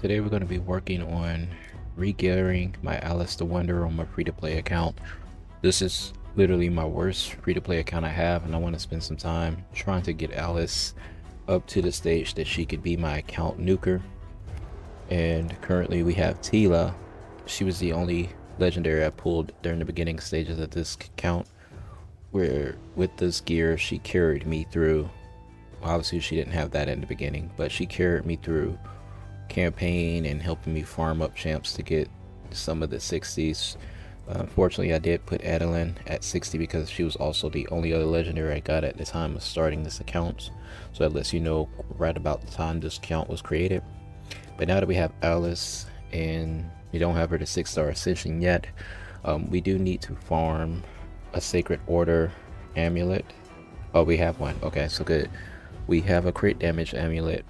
Today we're going to be working on re-gearing my Alice the Wonder on my free-to-play account. This is literally my worst free-to-play account I have, and I want to spend some time trying to get Alice up to the stage that she could be my account nuker. And currently we have Tila. She was the only legendary I pulled during the beginning stages of this account, where with this gear she carried me through. Obviously she didn't have that in the beginning, but she carried me through campaign and helping me farm up champs to get some of the 60s. Unfortunately, I did put Adeline at 60 because she was also the only other legendary I got at the time of starting this account. So that lets you know right about the time this account was created. But now that we have Alice and we don't have her to 6-star ascension yet, we do need to farm a Sacred Order amulet. Oh, we have one. Okay, so good. We have a crit damage amulet,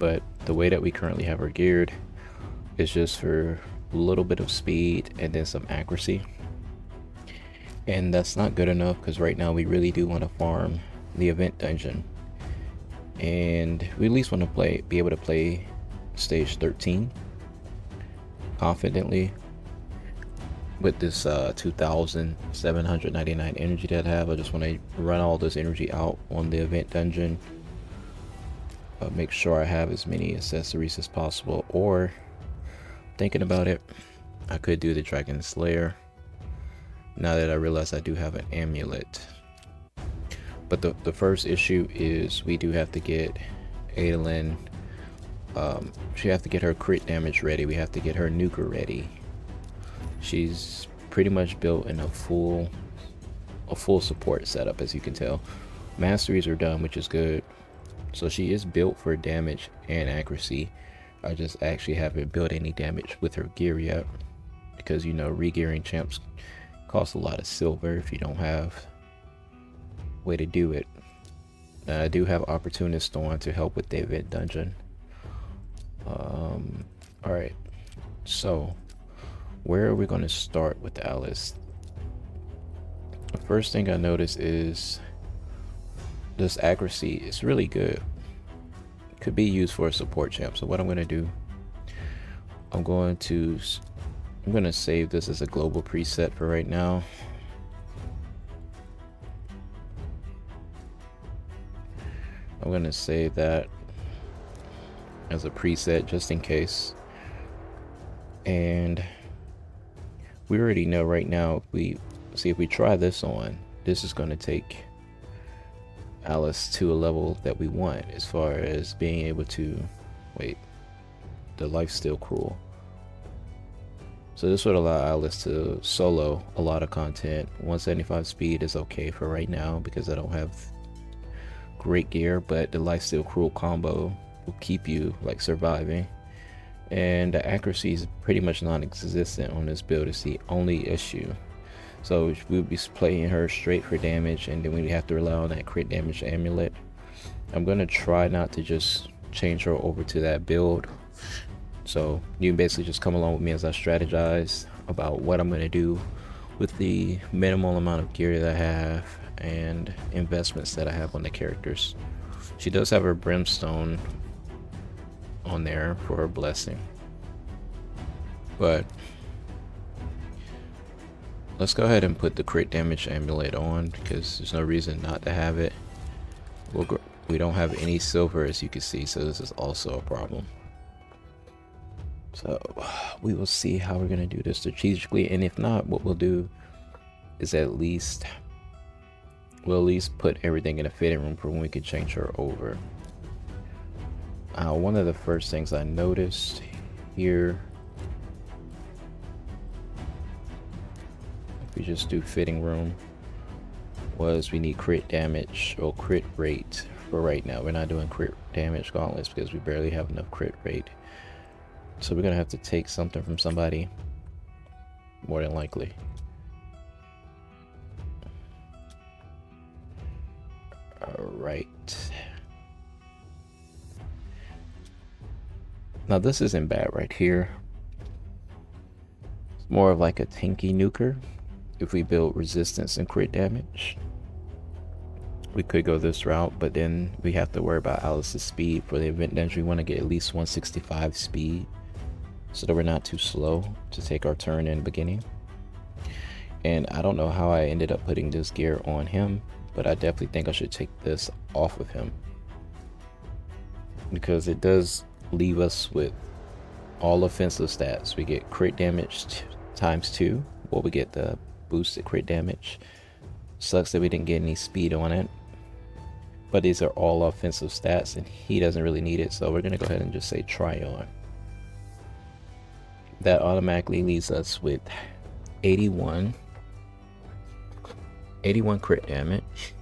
but the way that we currently have her geared is just for a little bit of speed and then some accuracy, and that's not good enough because right now we really do want to farm the event dungeon, and we at least want to be able to play stage 13 confidently with this 2,799 energy that I have. I just want to run all this energy out on the event dungeon. Make sure I have as many accessories as possible, or thinking about it, I could do the Dragon Slayer now that I realize I do have an amulet. But the first issue is we do have to get Adalyn. She have to get her crit damage ready. We have to get her nuker ready. She's pretty much built in a full support setup, as you can tell. Masteries are done, which is good. So she is built for damage and accuracy. I just actually haven't built any damage with her gear yet, because you know re-gearing champs cost a lot of silver if you don't have a way to do it. I do have Opportunist on to help with the event dungeon. Alright, so where are we going to start with Alice? The first thing I notice is this accuracy is really good. Could be used for a support champ. So what I'm going to do, I'm going to save this as a global preset for right now. I'm going to save that as a preset just in case. And we already know right now, if we try this on, this is going to take Alice to a level that we want as far as being able to the life's still cruel. So this would allow Alice to solo a lot of content. 175 speed is okay for right now because I don't have great gear, but the life still cruel combo will keep you like surviving, and the accuracy is pretty much non-existent on this build. It's the only issue. So we'll be playing her straight for damage, and then we have to rely on that crit damage amulet. I'm going to try not to just change her over to that build. So you can basically just come along with me as I strategize about what I'm going to do with the minimal amount of gear that I have and investments that I have on the characters. She does have her brimstone on there for her blessing, but let's go ahead and put the crit damage amulet on because there's no reason not to have it. We don't have any silver, as you can see, so this is also a problem. So we will see how we're going to do this strategically, and if not, what we'll do is we'll at least put everything in a fitting room for when we can change her over. One of the first things I noticed here, we just do fitting room, was we need crit damage or crit rate for right now. We're not doing crit damage gauntlets because we barely have enough crit rate. So we're gonna have to take something from somebody, more than likely. Alright. Now this isn't bad right here. It's more of like a tanky nuker. If we build resistance and crit damage, we could go this route, but then we have to worry about Alice's speed. For the event dungeon, we want to get at least 165 speed. so that we're not too slow to take our turn in the beginning. And I don't know how I ended up putting this gear on him, but I definitely think I should take this off of him, because it does leave us with all offensive stats. We get crit damage times 2. Well, we get the boosted crit damage. Sucks that we didn't get any speed on it, but these are all offensive stats and he doesn't really need it, so we're gonna go ahead and just say try on. That automatically leaves us with 81 crit damage,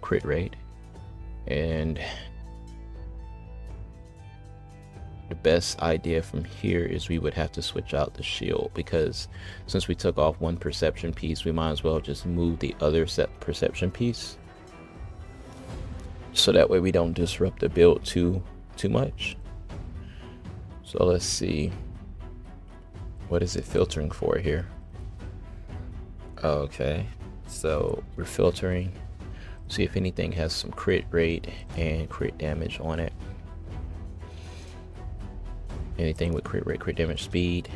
crit rate. And the best idea from here is we would have to switch out the shield, because since we took off one perception piece, we might as well just move the other perception piece, so that way we don't disrupt the build too much. So let's see, what is it filtering for here? Okay, so we're filtering, see if anything has some crit rate and crit damage on it. Anything with crit rate, crit damage, speed.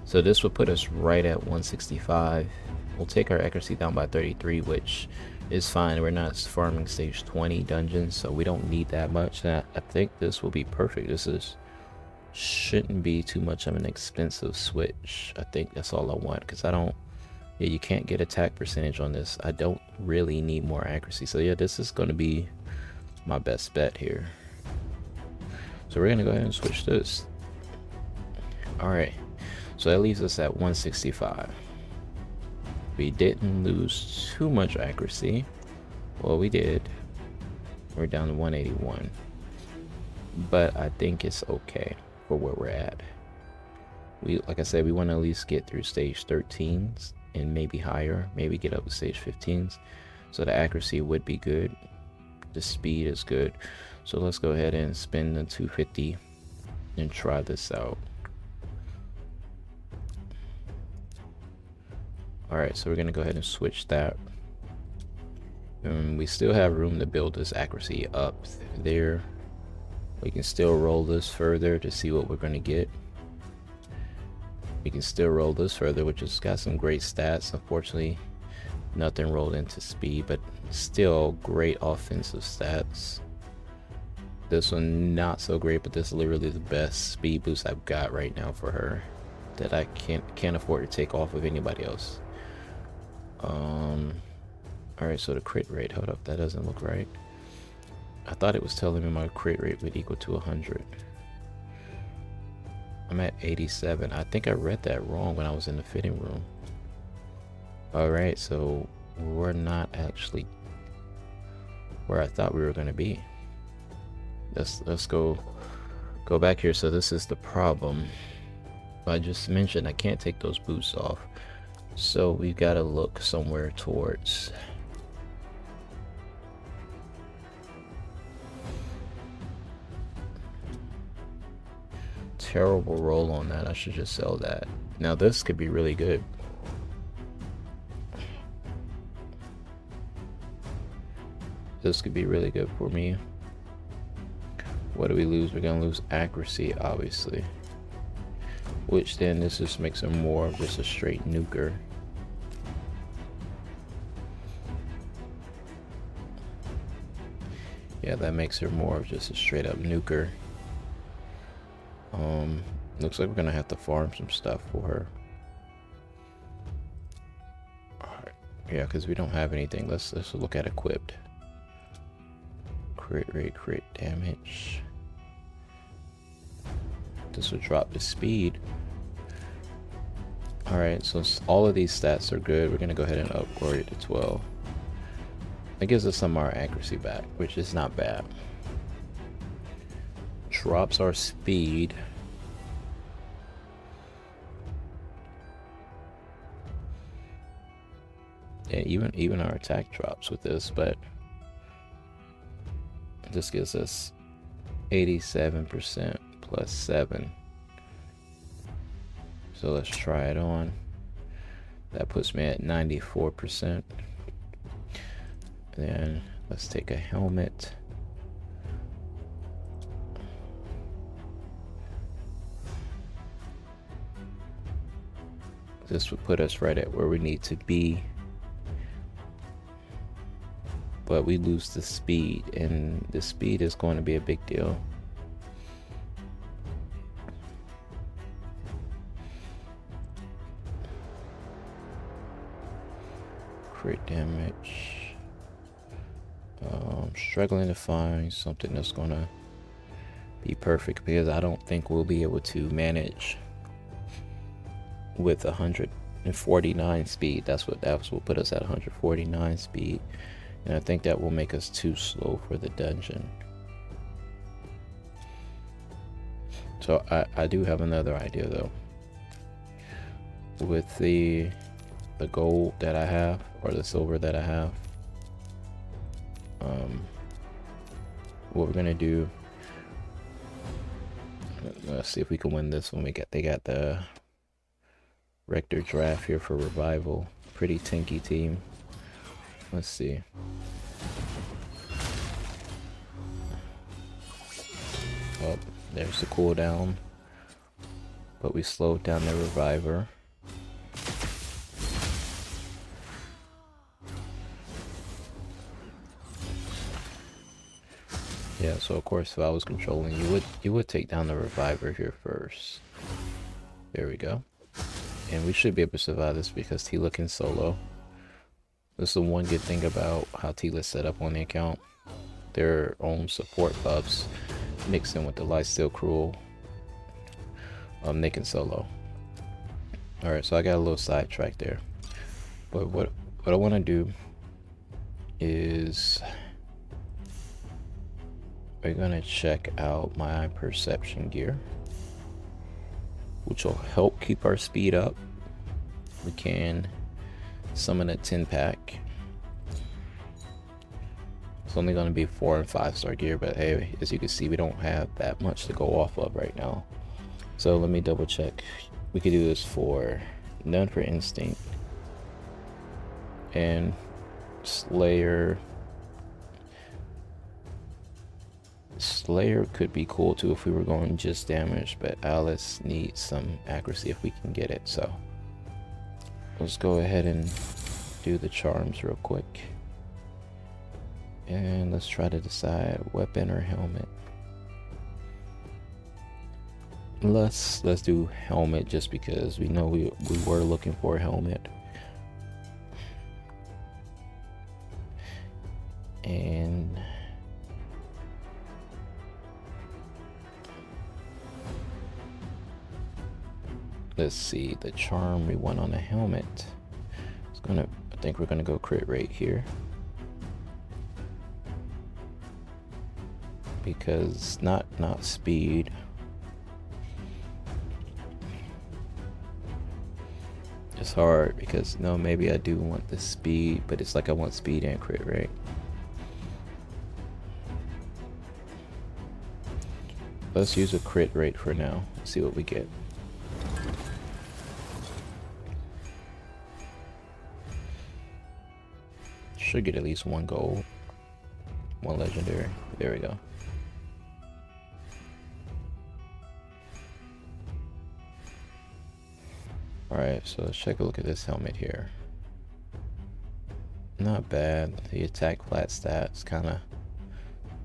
So this will put us right at 165. We'll take our accuracy down by 33, which is fine. We're not farming stage 20 dungeons, so we don't need that much. And I think this will be perfect. Shouldn't be too much of an expensive switch. I think that's all I want, because I don't, yeah, you can't get attack percentage on this. I don't really need more accuracy. So yeah, this is going to be my best bet here. So we're gonna go ahead and switch this. All right, so that leaves us at 165. We didn't lose too much accuracy. Well, we did. We're down to 181, but I think it's okay for where we're at. Like I said, we want to at least get through stage 13s and maybe higher, maybe get up to stage 15s. So the accuracy would be good. The speed is good. So let's go ahead and spend the 250 and try this out. All right, so we're gonna go ahead and switch that. And we still have room to build this accuracy up there. We can still roll this further to see what we're gonna get. We can still roll this further, which has got some great stats. Unfortunately, nothing rolled into speed, but still great offensive stats. This one not so great, but this is literally the best speed boost I've got right now for her, that I can't afford to take off of anybody else. All right, so the crit rate, hold up, that doesn't look right. I thought it was telling me my crit rate would equal to 100. I'm at 87. I think I read that wrong when I was in the fitting room. All right, so we're not actually where I thought we were going to be. Let's go back here. So this is the problem. I just mentioned I can't take those boots off, so we've got to look somewhere towards terrible roll on that. I should just sell that. Now this could be really good. This could be really good for me. What do we lose? We're gonna lose accuracy, obviously, which then this just makes him more of just a straight nuker. Yeah, that makes her more of just a straight up nuker. Looks like we're gonna have to farm some stuff for her. Alright, yeah, because we don't have anything. Let's look at equipped. Crit rate, crit damage. This will drop the speed. Alright, so all of these stats are good. We're gonna go ahead and upgrade it to 12. It gives us some of our accuracy back, which is not bad. Drops our speed. Yeah, even our attack drops with this, but this gives us 87% plus 7. So let's try it on. That puts me at 94%. Then let's take a helmet. This would put us right at where we need to be. But we lose the speed, and the speed is going to be a big deal. Crit damage. Struggling to find something that's gonna be perfect, because I don't think we'll be able to manage with 149 speed. That's what will put us at 149 speed, and I think that will make us too slow for the dungeon. So I do have another idea though. With the gold that I have, or the silver that I have, what we're gonna do, let's see if we can win this one. They got the Rector draft here for revival. Pretty tanky team. Let's see. Oh, there's the cooldown, but we slowed down the reviver. Yeah, so of course if I was controlling, you would take down the reviver here first. There we go. And we should be able to survive this because Tila can solo. This is the one good thing about how Tila's set up on the account. Their own support buffs mixed in with the Lifesteal Cruel. They can solo. Alright, so I got a little sidetracked there. But what I want to do is we're gonna check out my perception gear, which will help keep our speed up. We can summon a 10-pack. It's only going to be 4 and 5-star gear, but hey, as you can see, we don't have that much to go off of right now. So let me double check. We could do this for none for instinct, and Slayer. Slayer could be cool too if we were going just damage, but Alice needs some accuracy if we can get it. So let's go ahead and do the charms real quick, and let's try to decide weapon or helmet. Let's do helmet, just because we know we were looking for a helmet. And let's see, the charm we want on the helmet. I think we're gonna go crit rate here, because not speed. It's hard because no, maybe I do want the speed, but it's like I want speed and crit rate. Let's use a crit rate for now. See what we get. Should get at least 1 gold, 1 legendary. There we go. Alright, so let's take a look at this helmet here. Not bad. The attack flat stats kind of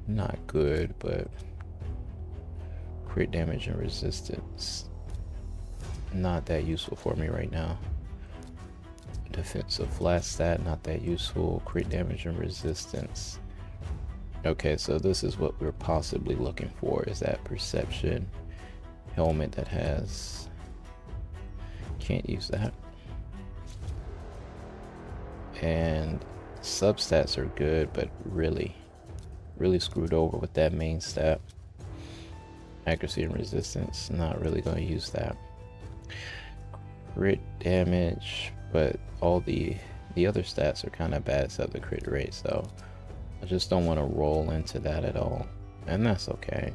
not good, but crit damage and resistance not that useful for me right now. Defensive flat stat not that useful. Crit damage and resistance. Okay, so this is what we're possibly looking for, is that perception helmet that has, can't use that. And substats are good, but really screwed over with that main stat. Accuracy and resistance, not really going to use that. Crit damage, but all the other stats are kind of bad except the crit rate, so I just don't want to roll into that at all, and that's okay.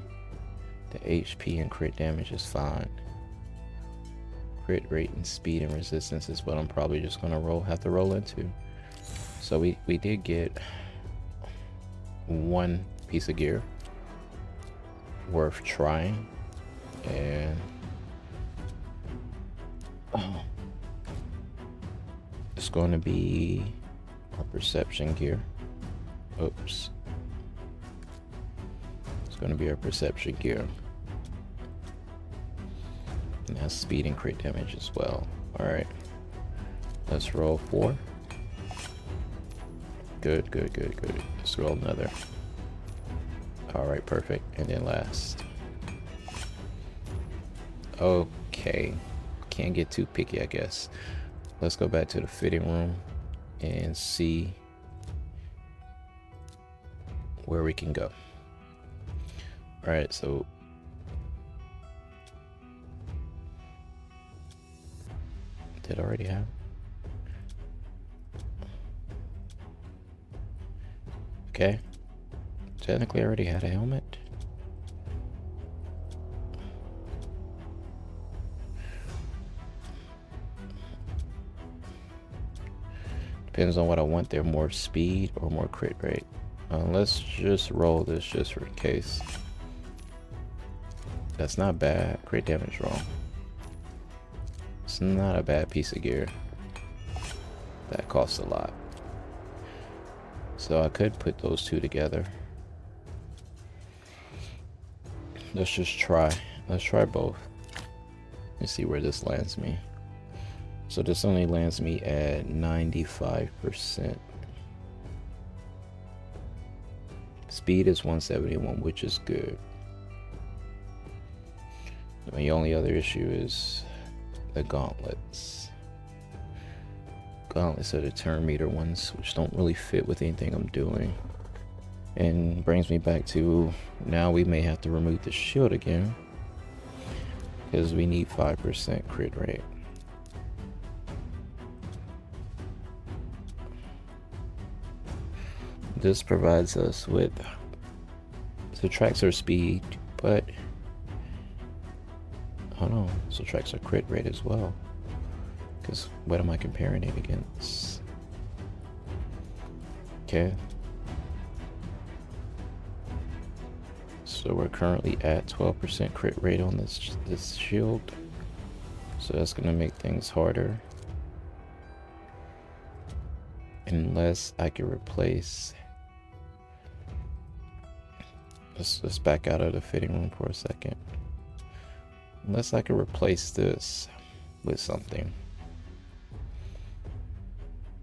The HP and crit damage is fine. Crit rate and speed and resistance is what I'm probably just going to have to roll into. So we did get 1 piece of gear worth trying, and going to be our perception gear. Oops. It's going to be our perception gear. And that's speed and crit damage as well. Alright. Let's roll 4. Good, good, good, good. Let's roll another. Alright, perfect. And then last. Okay. Can't get too picky, I guess. Let's go back to the fitting room and see where we can go. Alright, so did I already have? Okay. Technically I already had a helmet. Depends on what I want there, more speed or more crit rate. Let's just roll this just for case. That's not bad. Crit damage wrong. It's not a bad piece of gear. That costs a lot. So I could put those two together. Let's just try. Let's try both. Let's see where this lands me. So this only lands me at 95%. Speed is 171, which is good. The only other issue is the gauntlets. Gauntlets are the turn meter ones, which don't really fit with anything I'm doing. And brings me back to now we may have to remove the shield again, because we need 5% crit rate. This provides us with, subtracts our speed, but oh no, subtracts our crit rate as well. Because what am I comparing it against? Okay. So we're currently at 12% crit rate on this shield. So that's gonna make things harder. Unless I can replace. Let's back out of the fitting room for a second. Unless I can replace this with something.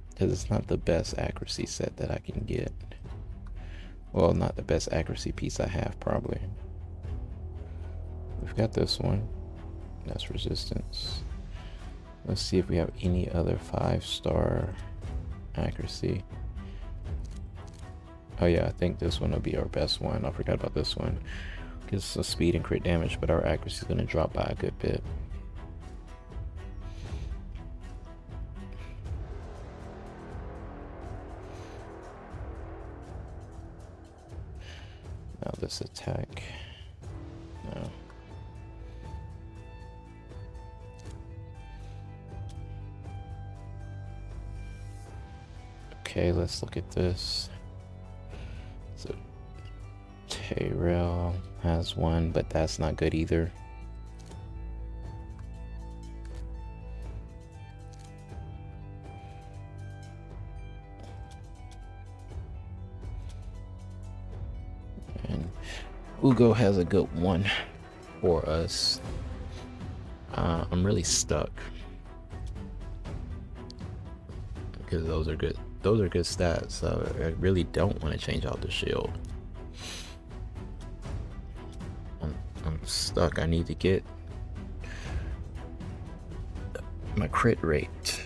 Because it's not the best accuracy set that I can get. Well, not the best accuracy piece I have, probably. We've got this one. That's resistance. Let's see if we have any other 5-star accuracy. Oh yeah, I think this one will be our best one. I forgot about this one. Gives us speed and crit damage, but our accuracy is going to drop by a good bit. Now this attack. No. Okay, let's look at this. So T-Rail has one, but that's not good either. And Ugo has a good one for us. I'm really stuck because those are good. Those are good stats, so I really don't want to change out the shield. I'm stuck. I need to get my crit rate.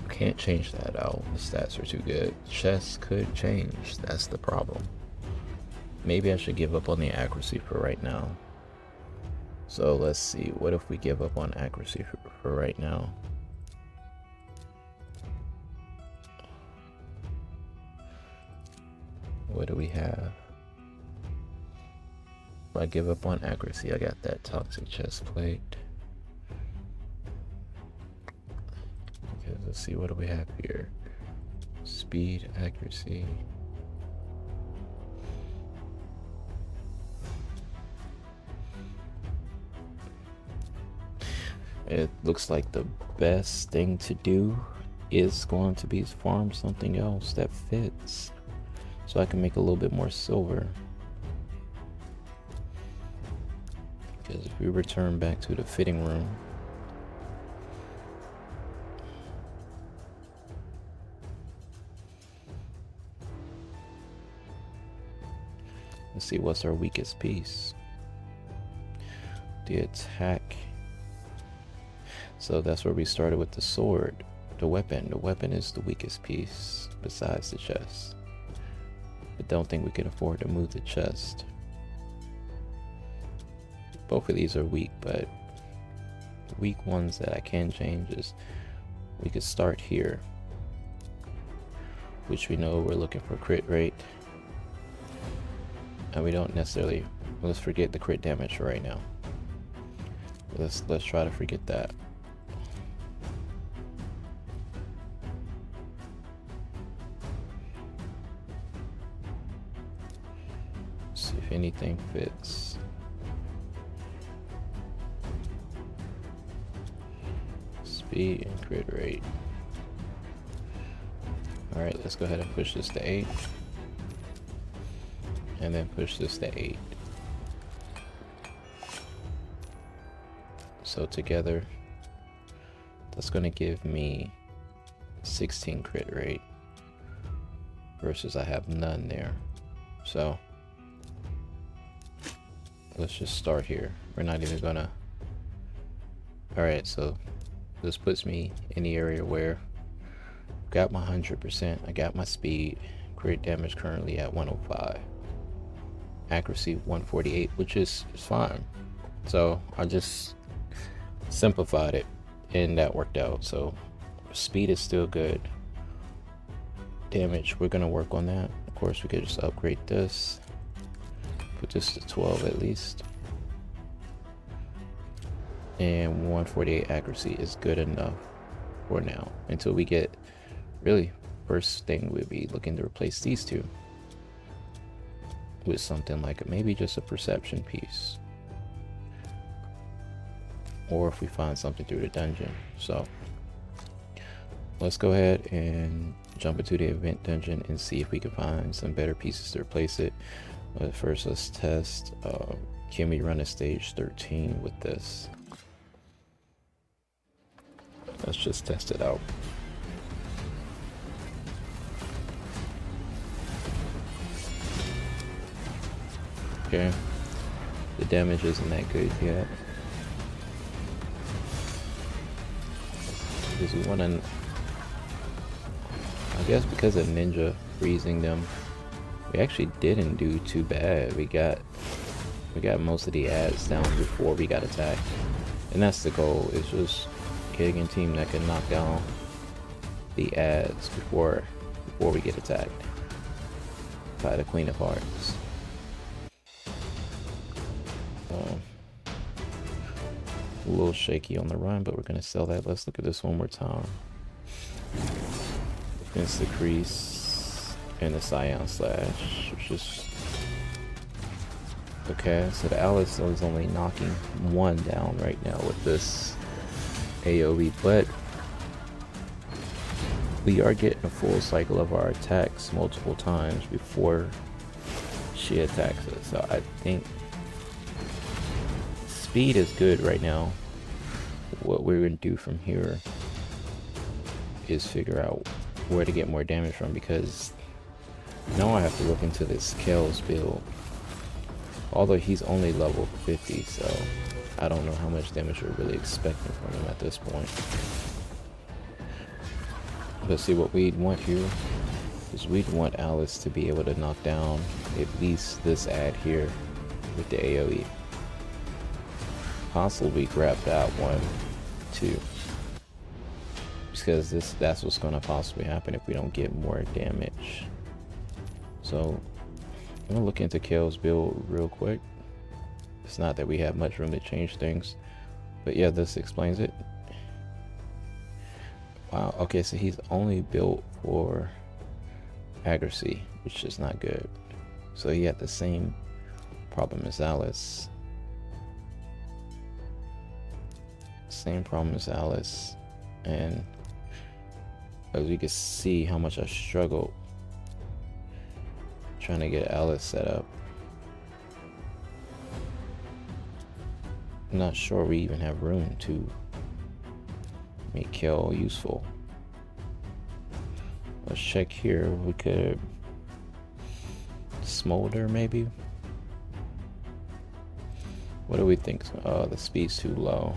Can't change that out. The stats are too good. Chest could change. That's the problem. Maybe I should give up on the accuracy for right now. So let's see, what if we give up on accuracy for right now? What do we have? If I give up on accuracy, I got that toxic chest plate. Okay, let's see, what do we have here? Speed, accuracy. It looks like the best thing to do is going to be farm something else that fits, so I can make a little bit more silver. Because if we return back to the fitting room, let's see what's our weakest piece. The attack. So that's where we started with the sword. The weapon. The weapon is the weakest piece besides the chest. But don't think we can afford to move the chest. Both of these are weak, but the weak ones that I can change is we could start here, which we know we're looking for crit rate. And we don't necessarily, let's forget the crit damage for right now. Let's try to forget that. See if anything fits. Speed and crit rate. Alright, let's go ahead and push this to 8. And then push this to 8. So together, that's going to give me 16 crit rate versus I have none there. So let's just start here. We're not even gonna. Alright, so this puts me in the area where I've got my 100%, I got my speed, crit damage currently at 105, accuracy 148, which is fine. So I just simplified it and that worked out. So speed is still good. Damage, we're gonna work on that. Of course, we could just upgrade this, put this to 12 at least, and 148 accuracy is good enough for now until we get, really, first thing we'd be looking to replace these two with something like maybe just a perception piece, or if we find something through the dungeon. So let's go ahead and jump into the event dungeon and see if we can find some better pieces to replace it. But first, let's test, can we run a stage 13 with this? Let's just test it out. Okay, the damage isn't that good yet. Because we want to, I guess because of ninja freezing them, we actually didn't do too bad. We got most of the ads down before we got attacked, and that's the goal. Is just getting a team that can knock down the ads before we get attacked by the Queen of Hearts. A little shaky on the run, but we're gonna sell that. Let's look at this one more time. Defense decrease and the Scion slash, which is okay. So the Alice is only knocking one down right now with this AoE, but we are getting a full cycle of our attacks multiple times before she attacks us. So I think speed is good right now. What we're going to do from here is figure out where to get more damage from, because now I have to look into this Kale's build. Although he's only level 50, so I don't know how much damage we're really expecting from him at this point. Let's see, what we'd want here is we'd want Alice to be able to knock down at least this ad here with the AoE. Possibly grab that one too, because that's what's going to possibly happen if we don't get more damage. So I'm gonna look into Kale's build real quick. It's not that we have much room to change things, but yeah, this explains it. Wow, okay, so he's only built for accuracy, which is not good. So he had the same problem as Alice. same problem as Alice, and as you can see how much I struggled trying to get Alice set up. I'm not sure we even have room to make kill useful. Let's check here. We could smolder maybe. What do we think? The speed's too low.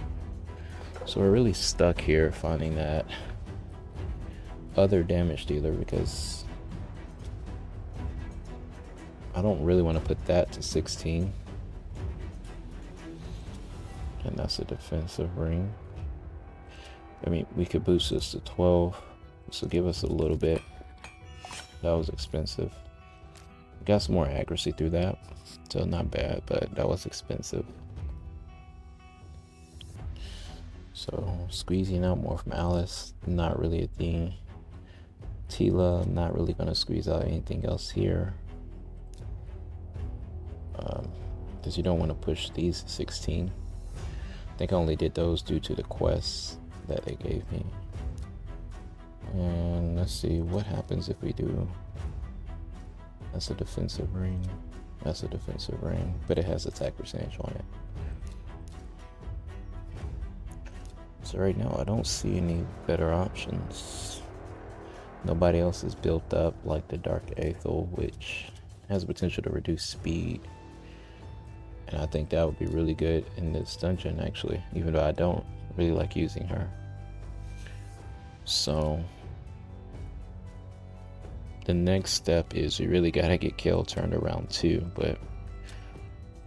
So we're really stuck here finding that other damage dealer because I don't really want to put that to 16. And that's a defensive ring. I mean, we could boost this to 12. This will give us a little bit. That was expensive. Got some more accuracy through that. So not bad, but that was expensive. So squeezing out more from Alice, not really a thing. Tila, not really gonna squeeze out anything else here. Because you don't want to push these 16. I think I only did those due to the quests that they gave me. And let's see what happens if we do. That's a defensive ring. That's a defensive ring, but it has attack percentage on it. So right now I don't see any better options. Nobody else is built up like the Dark Aethel, which has the potential to reduce speed. And I think that would be really good in this dungeon actually, even though I don't really like using her. So the next step is we really gotta get Kill turned around too, but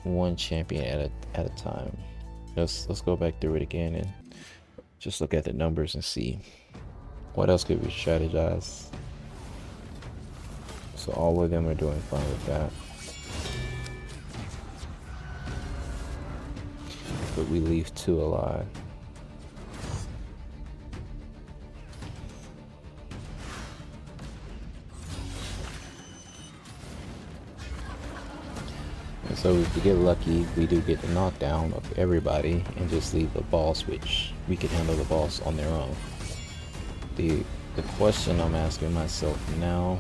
one champion at a time. Let's go back through it again and just look at the numbers and see what else could we strategize. So all of them are doing fine with that. But we leave 2 alive. And so if we get lucky, we do get the knockdown of everybody and just leave the boss, which we can handle the boss on their own. The question I'm asking myself now.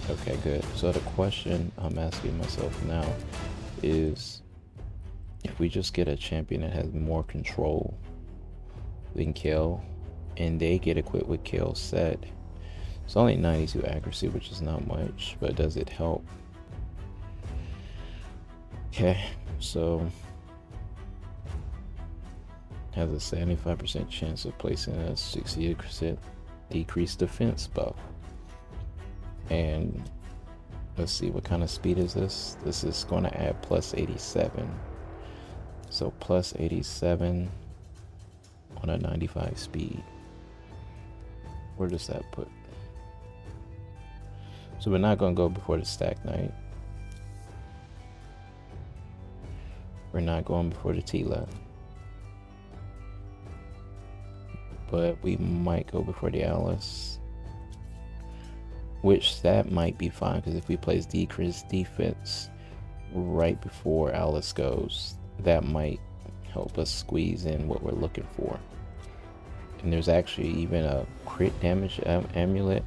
Okay, good. So the question I'm asking myself now is if we just get a champion that has more control than Kill and they get equipped with Kill set. It's only 92 accuracy, which is not much, but does it help? Okay, so has a 75% chance of placing a 68% decreased defense buff. And let's see, what kind of speed is this? This is going to add plus 87. So plus 87 on a 95 speed. Where does that put? So we're not going to go before the Stack Knight. We're not going before the Tila. But we might go before the Alice. Which that might be fine, because if we place decreased defense right before Alice goes, that might help us squeeze in what we're looking for. And there's actually even a crit damage amulet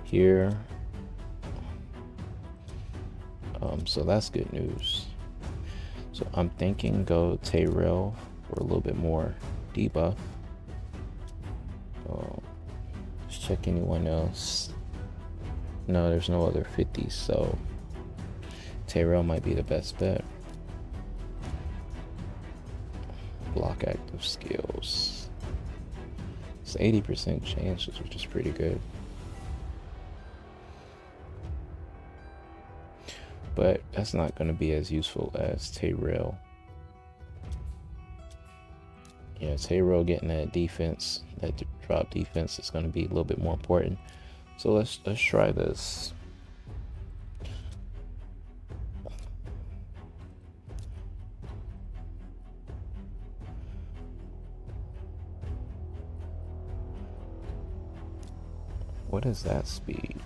here. So that's good news. So I'm thinking go Tyrell for a little bit more debuff. Let's check anyone else. No, there's no other 50s, so Tyrell might be the best bet. Block active skills. It's 80% chances, which is pretty good. But that's not going to be as useful as Tyrell. Yeah, Tyrell getting that defense, that drop defense is going to be a little bit more important. So let's try this. What is that speed?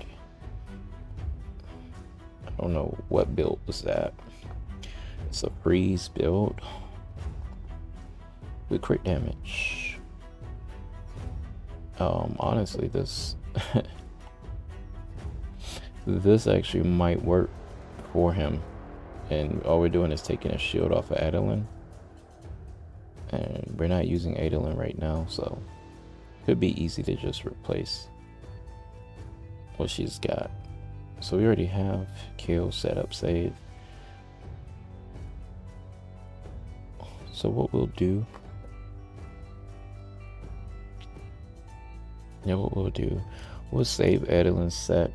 I don't know what build was that. It's a freeze build with crit damage. Honestly, this this actually might work for him, and all we're doing is taking a shield off of Adeline, and we're not using Adeline right now, so it could be easy to just replace what she's got. So we already have kill set up saved. So what we'll do, we'll save Adeline's set.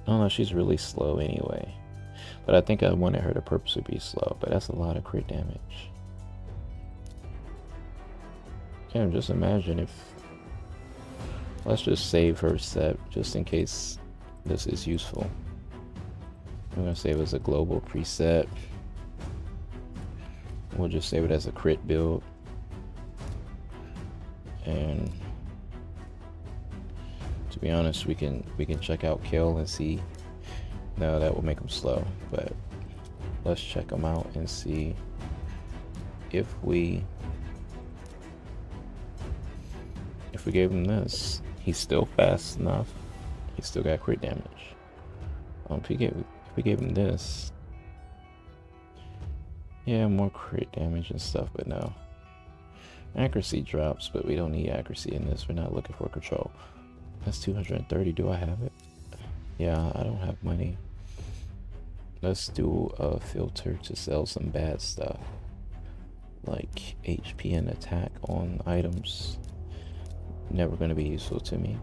I don't know, she's really slow anyway, but I think I wanted her to purposely be slow, but that's a lot of crit damage. Yeah, just imagine if, let's just save her set just in case this is useful. I'm gonna save it as a global preset. We'll just save it as a crit build, and to be honest, we can check out kill and see. No, that will make him slow, but let's check him out and see if we gave him this, he's still fast enough. He's still got crit damage. If we gave him this, yeah, more crit damage and stuff, but no. Accuracy drops, but we don't need accuracy in this. We're not looking for control. That's 230. Do I have it? Yeah, I don't have money. Let's do a filter to sell some bad stuff, like HP and attack on items. Never going to be useful to me.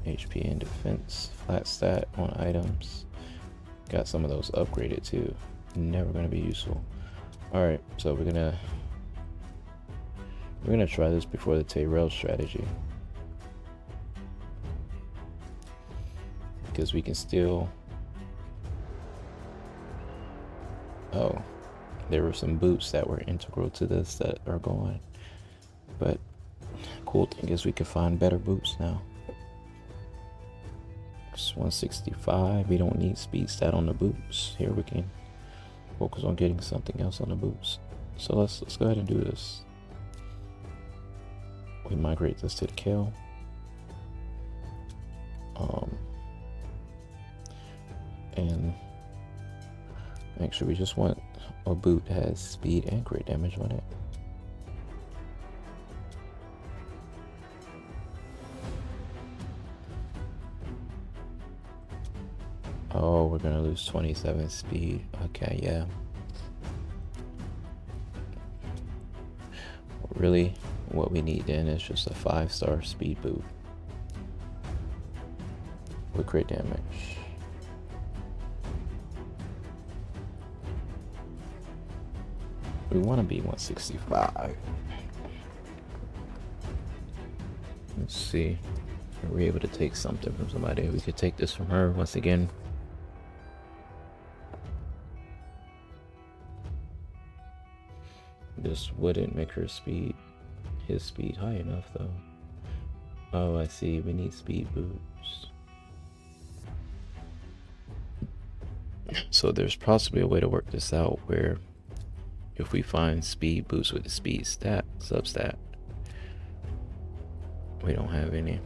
HP and defense, flat stat on items. Got some of those upgraded too. Never going to be useful. Alright, so we're gonna try this before the Tyrell strategy, because we can still, oh, there were some boots that were integral to this that are gone, but cool thing is we can find better boots now. It's 165. We don't need speed stat on the boots. Here we can focus on getting something else on the boots. So let's go ahead and do this. We migrate this to the kill. And actually we just want a boot that has speed and crit damage on it. Oh, we're gonna lose 27 speed. Okay, yeah. Really, what we need then is just a 5-star speed boot with crit damage. We want to be 165. Let's see. Are we able to take something from somebody? We could take this from her once again. This wouldn't make her his speed high enough though. Oh, I see. We need speed boots. So there's possibly a way to work this out where if we find speed boots with the speed substat, we don't have any.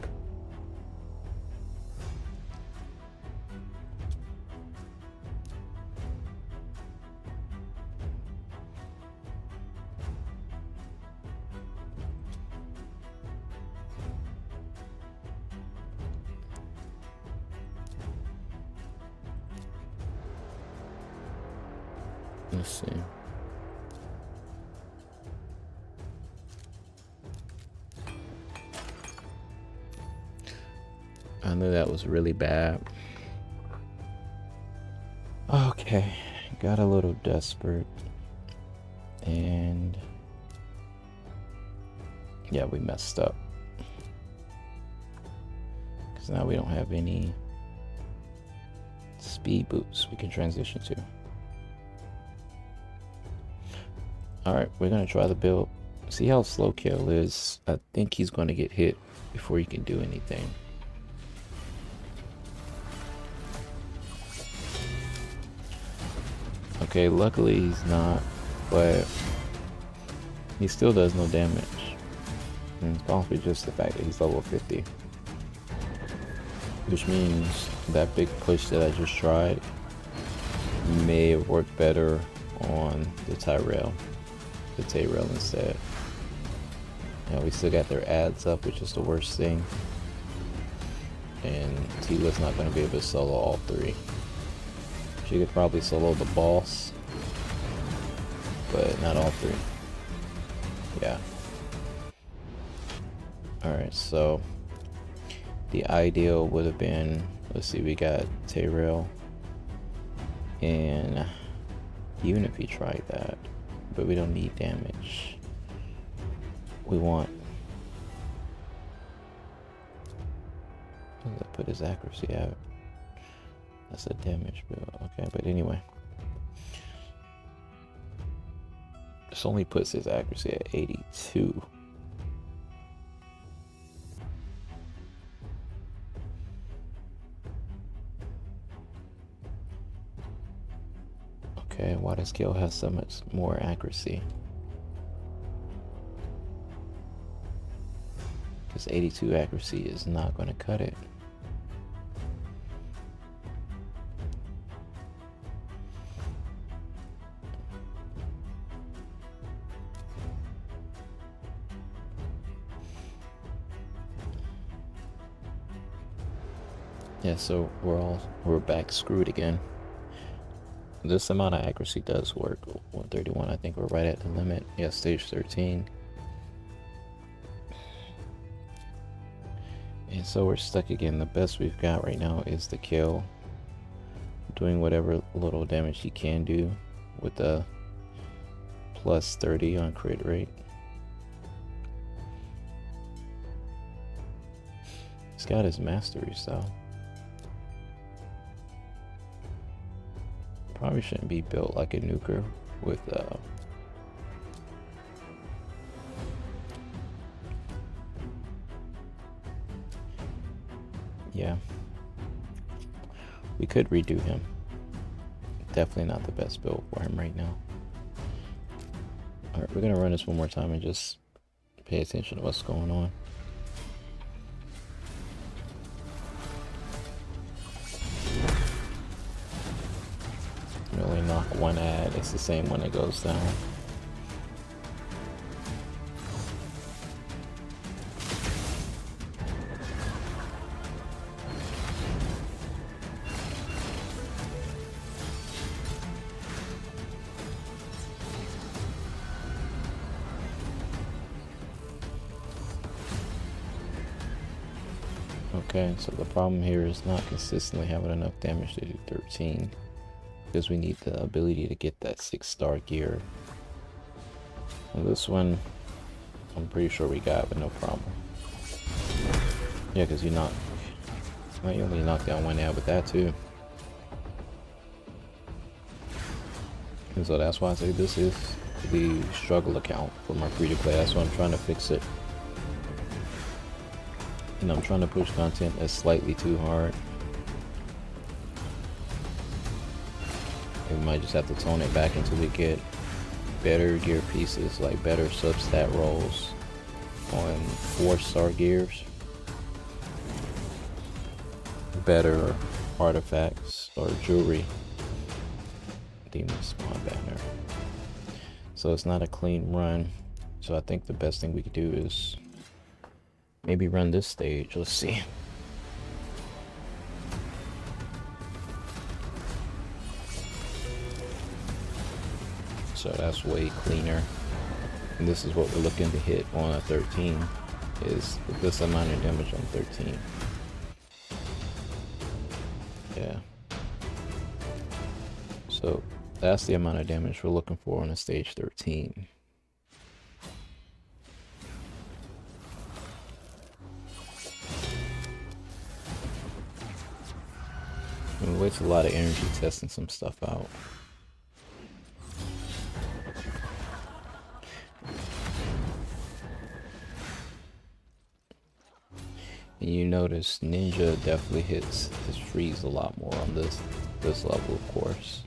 Let's see. I knew that was really bad. Okay, got a little desperate. And yeah, we messed up. Because now we don't have any speed boots we can transition to. Alright, we're going to try the build. See how slow kill is. I think he's going to get hit before he can do anything. Okay, luckily he's not, but he still does no damage. And it's probably just the fact that he's level 50. Which means that big push that I just tried may have worked better on the Tyrell instead. Now we still got their ads up, which is the worst thing. And Tila's not going to be able to solo all three. She could probably solo the boss, but not all three. Yeah. Alright, so the ideal would have been, let's see, we got Tyrell, and even if he tried that, but we don't need damage. We want, where does that put his accuracy at? That's a damage build. Okay, but anyway, this only puts his accuracy at 82. Okay, why does Gale have so much more accuracy? Because 82 accuracy is not going to cut it. Yeah, so we're back screwed again. This amount of accuracy does work. 131, I think we're right at the limit. Yeah, stage 13. And so we're stuck again. The best we've got right now is the kill. Doing whatever little damage he can do with the plus 30 on crit rate. He's got his masteries though. Probably shouldn't be built like a nuker with yeah, we could redo him. Definitely not the best build for him right now. Alright, we're gonna run this one more time and just pay attention to what's going on. Only knock one ad, it's the same one that goes down. Okay, so the problem here is not consistently having enough damage to do 13. Because we need the ability to get that 6-star gear. And this one, I'm pretty sure we got with no problem. Yeah, because you only knock down one ad with that too. And so that's why I say this is the struggle account for my free-to-play. That's why I'm trying to fix it. And I'm trying to push content that's slightly too hard. We might just have to tone it back until we get better gear pieces, like better substat rolls on 4-star gears, better artifacts or jewelry. Demon spawn banner. So it's not a clean run. So I think the best thing we could do is maybe run this stage. Let's see. So that's way cleaner. And this is what we're looking to hit on a 13, is this amount of damage on 13. Yeah. So that's the amount of damage we're looking for on a stage 13. It wastes a lot of energy testing some stuff out. And you notice Ninja definitely hits his freeze a lot more on this level, of course.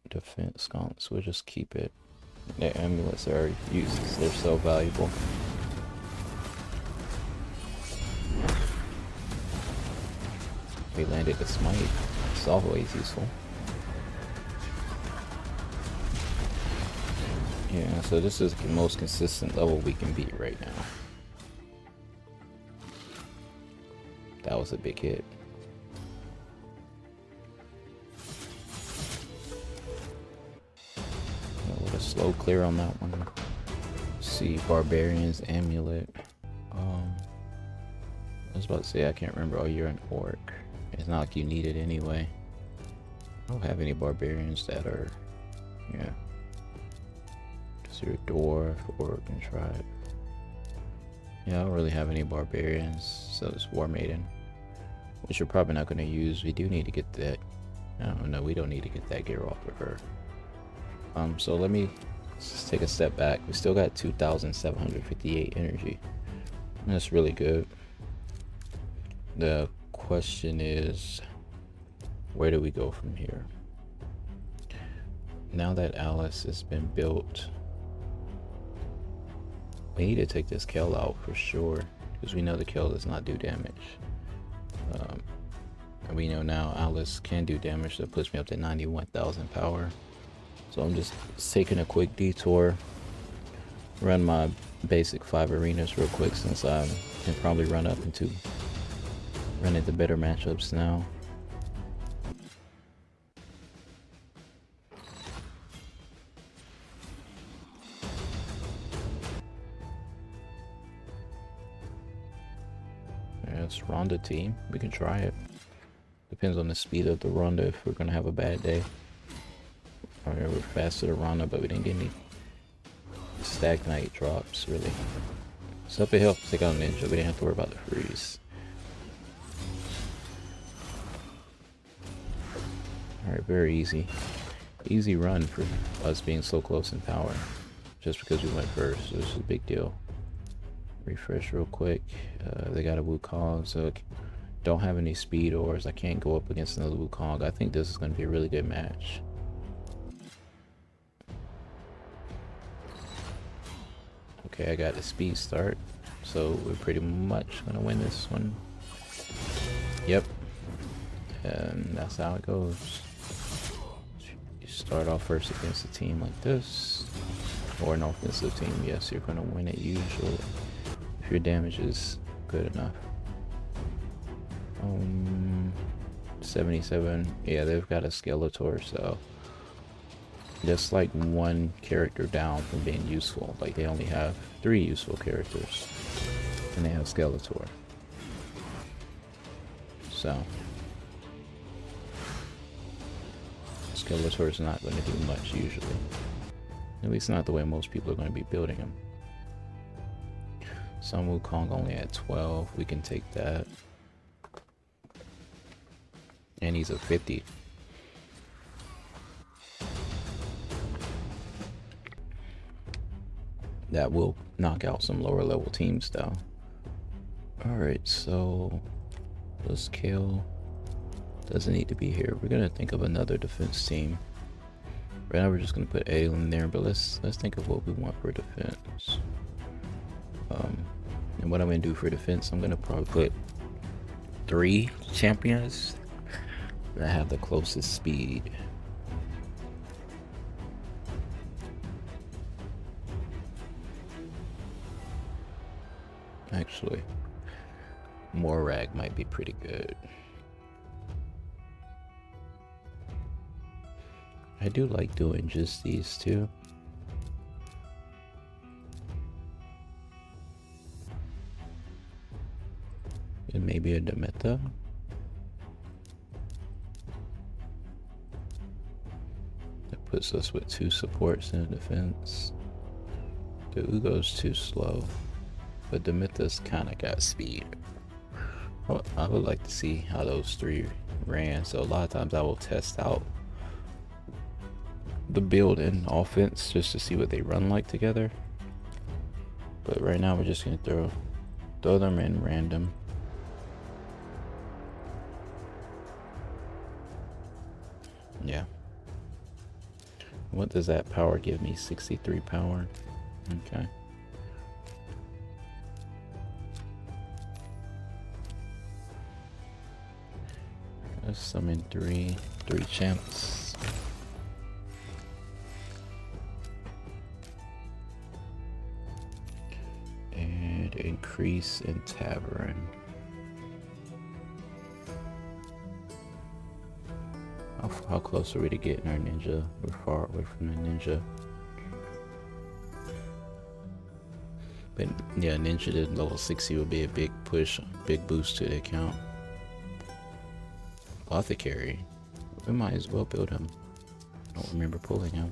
defense gauntlets. We'll just keep it. The amulets are useless. They're so valuable. We landed the smite. It's always useful. Yeah, so this is the most consistent level we can beat right now. That was a big hit. With a slow clear on that one. Let's see, Barbarians, Amulet. I was about to say, I can't remember. Oh, you're an Orc. It's not like you need it anyway. I don't have any Barbarians that are, yeah. Because you're a Dwarf, Orc, and Tribe. Yeah, I don't really have any Barbarians, so it's War Maiden. Which we're probably not going to use. We do need to get that. I don't know, we don't need to get that gear off of her. So let me just take a step back. We still got 2,758 energy. That's really good. The question is, where do we go from here? Now that Alice has been built, we need to take this Kel out for sure, because we know the Kel does not do damage. And we know now Alice can do damage, so it puts me up to 91,000 power. So I'm just taking a quick detour, run my basic 5 arenas real quick, since I can probably run into better matchups now. Yeah, it's Ronda team. We can try it. Depends on the speed of the Ronda if we're gonna have a bad day. Alright, we're faster to Ronda, but we didn't get any stagnite drops really. So if it helps take out Ninja, we didn't have to worry about the freeze. Alright, very easy. Easy run for us being so close in power. Just because we went first, so this is a big deal. Refresh real quick. They got a Wukong, so don't have any speed ores. I can't go up against another Wukong. I think this is going to be a really good match. Okay, I got the speed start, so we're pretty much going to win this one. Yep. And that's how it goes. You start off first against a team like this, or an offensive team. Yes, you're going to win it usually, if your damage is good enough. 77. Yeah, they've got a Skeletor, so just like one character down from being useful. Like they only have 3 useful characters, and they have Skeletor. So Skeletor is not going to do much usually. At least not the way most people are going to be building him. Sun Wukong only at 12. We can take that. And he's a 50. That will knock out some lower level teams though. Alright, so this Kale doesn't need to be here. We're gonna think of another defense team. Right now we're just gonna put Aelin there, but let's think of what we want for defense. And what I'm gonna do for defense, I'm gonna probably put 3 champions that have the closest speed. Actually, Morag might be pretty good. I do like doing just these 2. And maybe a Demeter. That puts us with 2 supports and a defense. The Ugo's too slow, but Demeter's kind of got speed. Well, I would like to see how those 3 ran, so a lot of times I will test out the build and offense just to see what they run like together. But right now we're just gonna throw them in random. Yeah. What does that power give me? 63 power. Okay. Let's summon three champs. And increase in tavern. How close are we to getting our ninja? We're far away from the ninja. But yeah, ninja to level 60 would be a big push, big boost to the account. Apothecary. We might as well build him. I don't remember pulling him.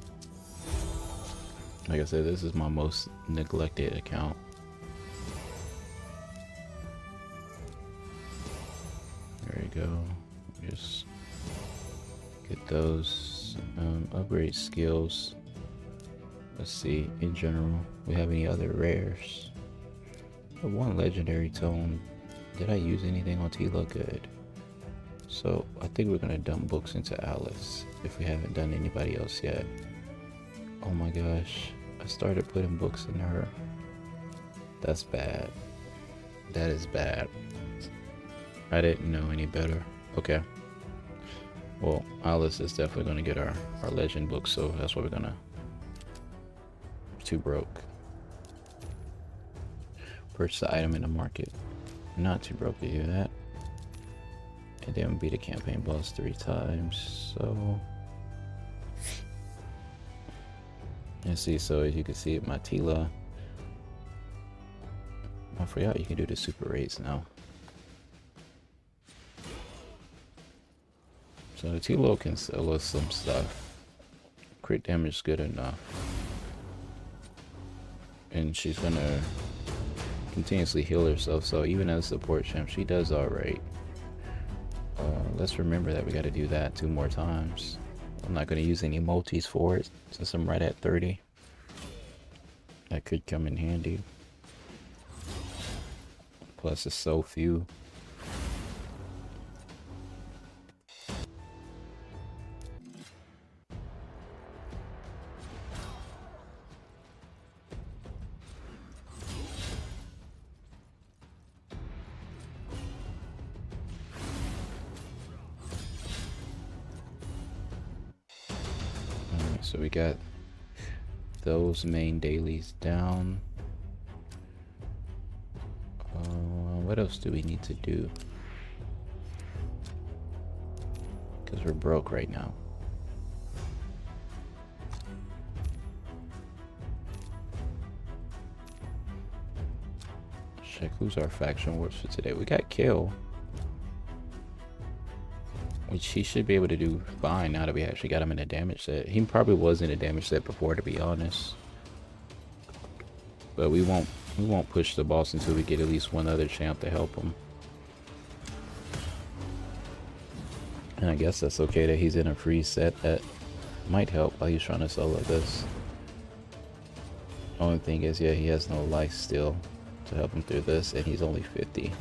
Like I said, this is my most neglected account. There you go. Just get those upgrade skills. Let's see, in general, we have any other rares? One legendary tome. Did I use anything on Tila? Good. So I think we're gonna dump books into Alice if we haven't done anybody else yet. Oh my gosh, I started putting books in her. That's bad. That is bad. I didn't know any better. Okay. Well, Alice is definitely gonna get our legend book, so that's what we're gonna. Too broke. Purchase the item in the market. Not too broke to do that. And then we beat the campaign boss 3 times. So let's see. So as you can see, my Tila. I forgot you can do the super raids now. So the Tila can sell us some stuff. Crit damage is good enough. And she's gonna continuously heal herself, so even as a support champ, she does alright. Let's remember that we gotta do that 2 more times. I'm not gonna use any multis for it, since I'm right at 30. That could come in handy. Plus it's so few. So we got those main dailies down. What else do we need to do? Because we're broke right now. Check who's our faction wars for today. We got Kill, which he should be able to do fine now that we actually got him in a damage set. He probably was in a damage set before, to be honest. But we won't push the boss until we get at least one other champ to help him. And I guess that's okay that he's in a free set. That might help while he's trying to solo this. Only thing is, yeah, he has no life still to help him through this, and he's only 50.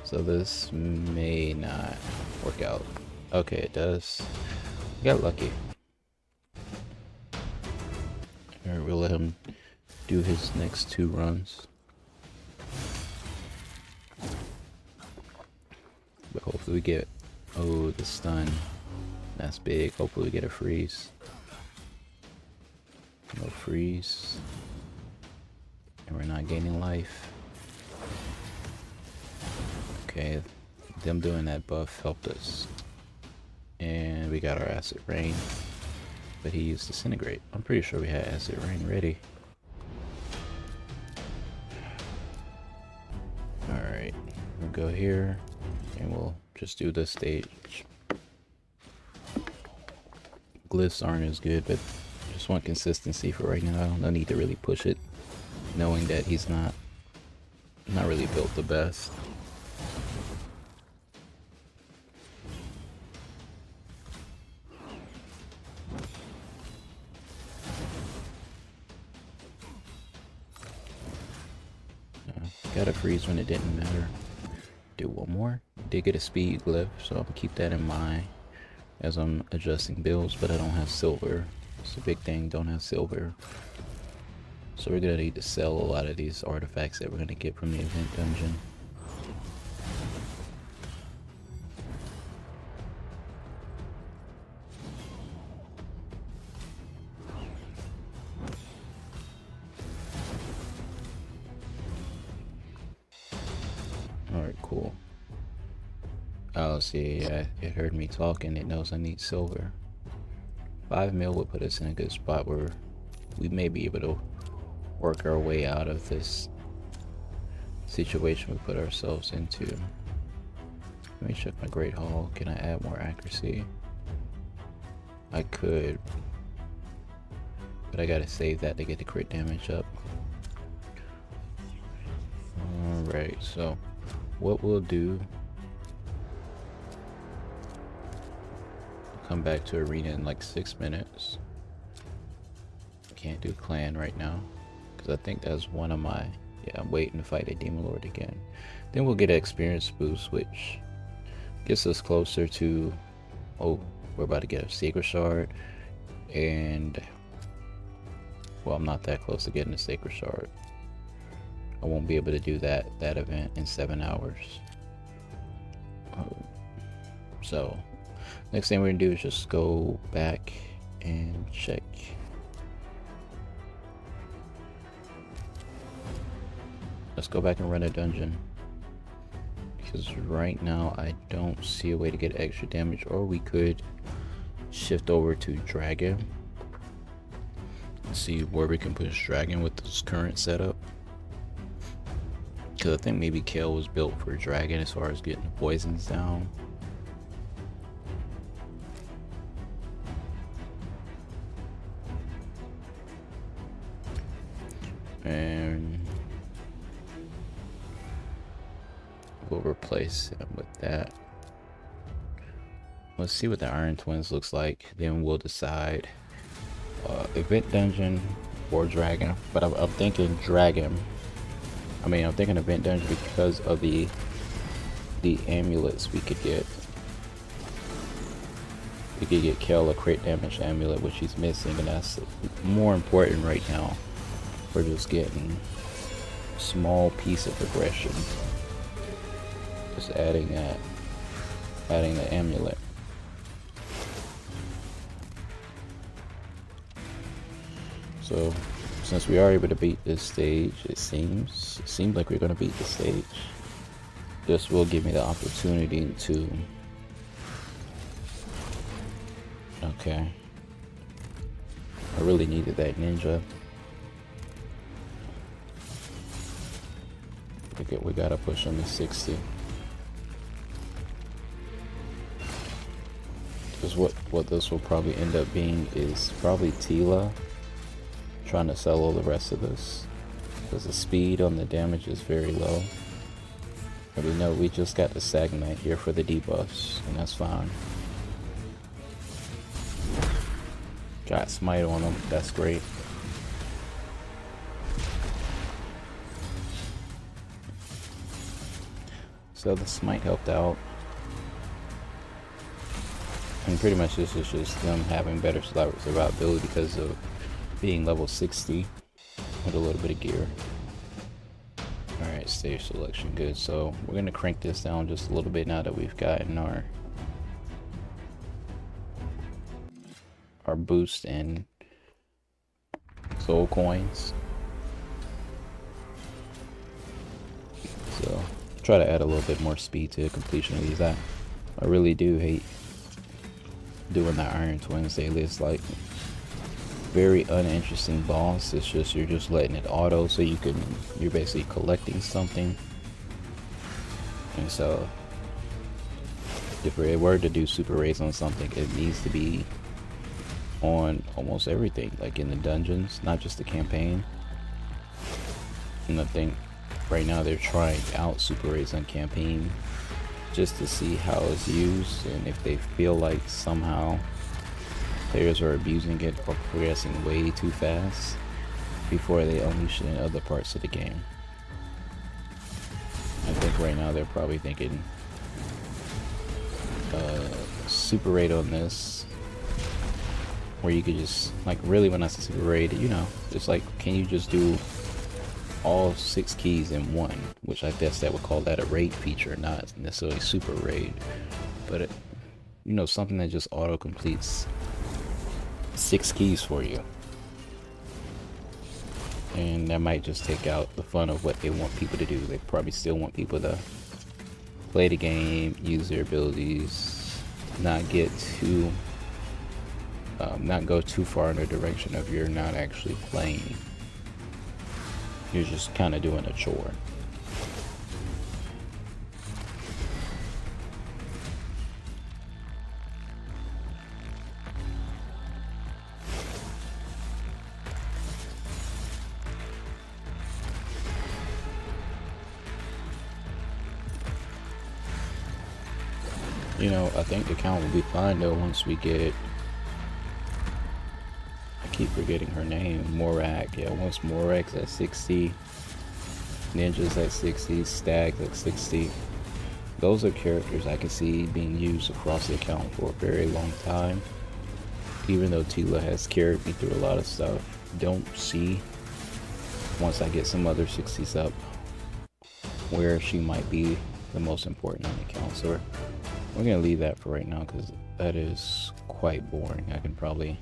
So this may not work out. Okay, it does. We got lucky. Alright, we'll let him do his next 2 runs. But hopefully we get... Oh, the stun. That's big. Hopefully we get a freeze. No freeze. And we're not gaining life. Okay, them doing that buff helped us. And we got our acid rain. But he used disintegrate. I'm pretty sure we had acid rain ready. Alright, we'll go here and we'll just do this stage. Glyphs aren't as good, but just want consistency for right now. No need to really push it, knowing that he's not really built the best. Got a freeze when it didn't matter. Do one more. Did get a speed glyph, so I'm gonna keep that in mind as I'm adjusting builds, but I don't have silver. It's a big thing, don't have silver. So we're gonna need to sell a lot of these artifacts that we're gonna get from the event dungeon. Alright, cool. Oh, see, yeah, it heard me talking. It knows I need silver. 5 mil would put us in a good spot where we may be able to work our way out of this situation we put ourselves into. Let me check my Great Hall. Can I add more accuracy? I could, but I gotta save that to get the crit damage up. Alright, so what we'll do, come back to arena in like 6 minutes. Can't do clan right now because I think that's one of my, yeah, I'm waiting to fight a demon lord again. Then we'll get an experience boost, which gets us closer to, oh, we're about to get a sacred shard, and well, I'm not that close to getting a sacred shard. I won't be able to do that event in 7 hours. So next thing we're gonna do is just go back and check. Let's go back and run a dungeon, because right now I don't see a way to get extra damage, or we could shift over to dragon and see where we can push dragon with this current setup, because I think maybe Kale was built for dragon as far as getting the poisons down. And we'll replace him with that. Let's see what the Iron Twins looks like, then we'll decide event dungeon or dragon. But I'm thinking dragon. I'm thinking event dungeon because of the amulets we could get. We could get Kel a crit damage amulet, which he's missing, and that's more important right now. We're just getting a small piece of progression. Just adding the amulet. So since we are able to beat this stage, it seems like we're gonna beat the stage. This will give me the opportunity to, okay, I really needed that ninja. We gotta push him to 60. Because what this will probably end up being is probably Tila trying to sell all the rest of this, because the speed on the damage is very low. But we know we just got the Sagnite here for the debuffs, and that's fine. Got smite on him, that's great. So the smite helped out. And pretty much this is just them having better survivability because of being level 60 with a little bit of gear. Alright, stage selection, good. So we're going to crank this down just a little bit now that we've gotten our boost in soul coins. So try to add a little bit more speed to the completion of these. I really do hate doing the Iron Twins daily. It's like very uninteresting boss. It's just you're just letting it auto, so you're basically collecting something. And so if we were to do super raids on something, it needs to be on almost everything, like in the dungeons, not just the campaign. And I think right now they're trying out super raids on campaign just to see how it's used, and if they feel like somehow players are abusing it or progressing way too fast before they unleash it in other parts of the game. I think right now they're probably thinking super raid on this where you could just, like, really, when I say super raid, you know, it's like, can you just do all 6 keys in one? Which I guess that would call that a raid feature, not necessarily super raid, but it, you know, something that just auto completes 6 keys for you. And that might just take out the fun of what they want people to do. They probably still want people to play the game, use their abilities, not get too not go too far in the direction of you're not actually playing. You're just kind of doing a chore. You know, I think the count will be fine though once we get, I keep forgetting her name, Morag. Yeah, once Morag's at 60, Ninja's at 60, Stag's at 60. Those are characters I can see being used across the account for a very long time. Even though Tila has carried me through a lot of stuff, don't see, once I get some other 60s up, where she might be the most important on the account. So we're gonna leave that for right now because that is quite boring. I can probably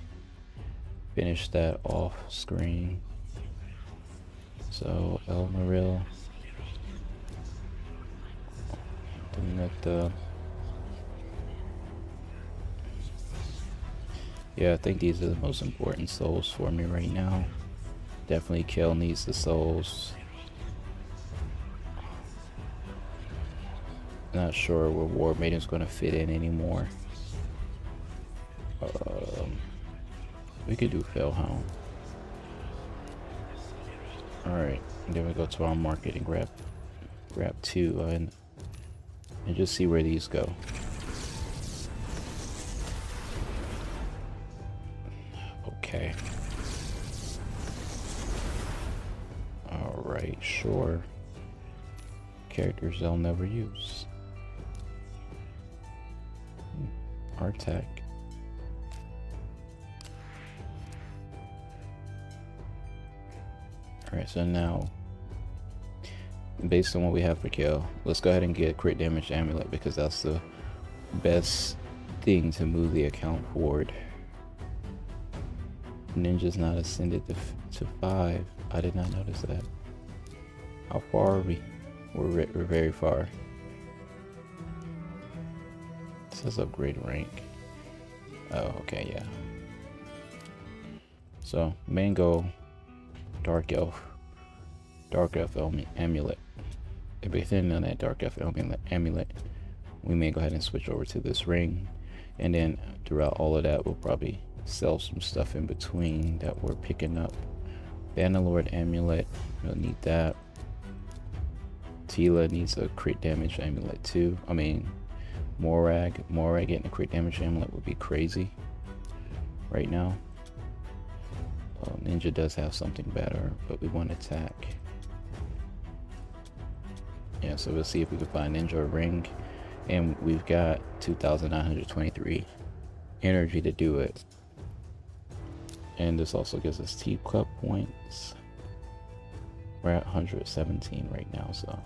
finish that off screen. So El Maril, yeah, I think these are the most important souls for me right now. Definitely Kel needs the souls. Not sure where War Maiden's gonna fit in anymore. We could do Fellhound. Alright, then we go to our market and grab 2 and just see where these go. Okay. Alright, sure. Characters they'll never use. Artec. Alright, so now, based on what we have for Kill, let's go ahead and get Crit Damage Amulet because that's the best thing to move the account forward. Ninja's not ascended to 5. I did not notice that. How far are we? We're very far. It says upgrade rank. Oh, okay, yeah. So, main goal, Dark Elf Amulet. If we're thin on that Dark Elf Amulet, we may go ahead and switch over to this ring. And then throughout all of that, we'll probably sell some stuff in between that we're picking up. Bannerlord Amulet, we'll need that. Tila needs a crit damage amulet too. I mean, Morag getting a crit damage amulet would be crazy right now. Ninja does have something better, but we want attack. Yeah, so we'll see if we can find Ninja a ring, and we've got 2,923 energy to do it. And this also gives us teacup points. We're at 117 right now, so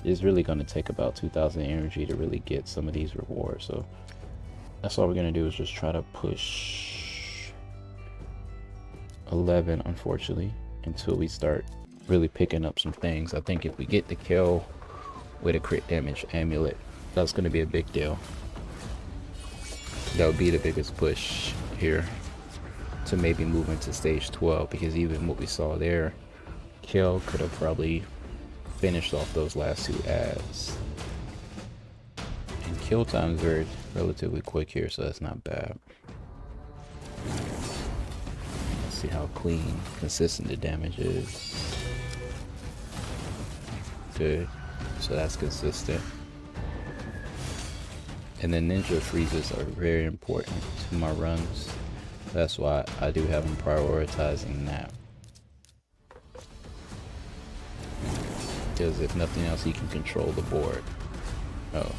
it's really going to take about 2,000 energy to really get some of these rewards. So that's all we're going to do is just try to push 11, unfortunately, until we start really picking up some things. I think if we get the kill with a crit damage amulet, that's going to be a big deal. That would be the biggest push here to maybe move into stage 12, because even what we saw there, Kill could have probably finished off those last 2 ads. And kill time is very relatively quick here, so that's not bad. Let's see how clean, consistent the damage is. Good, so that's consistent. And then ninja freezes are very important to my runs. That's why I do have them prioritizing that. Because if nothing else, he can control the board. Oh,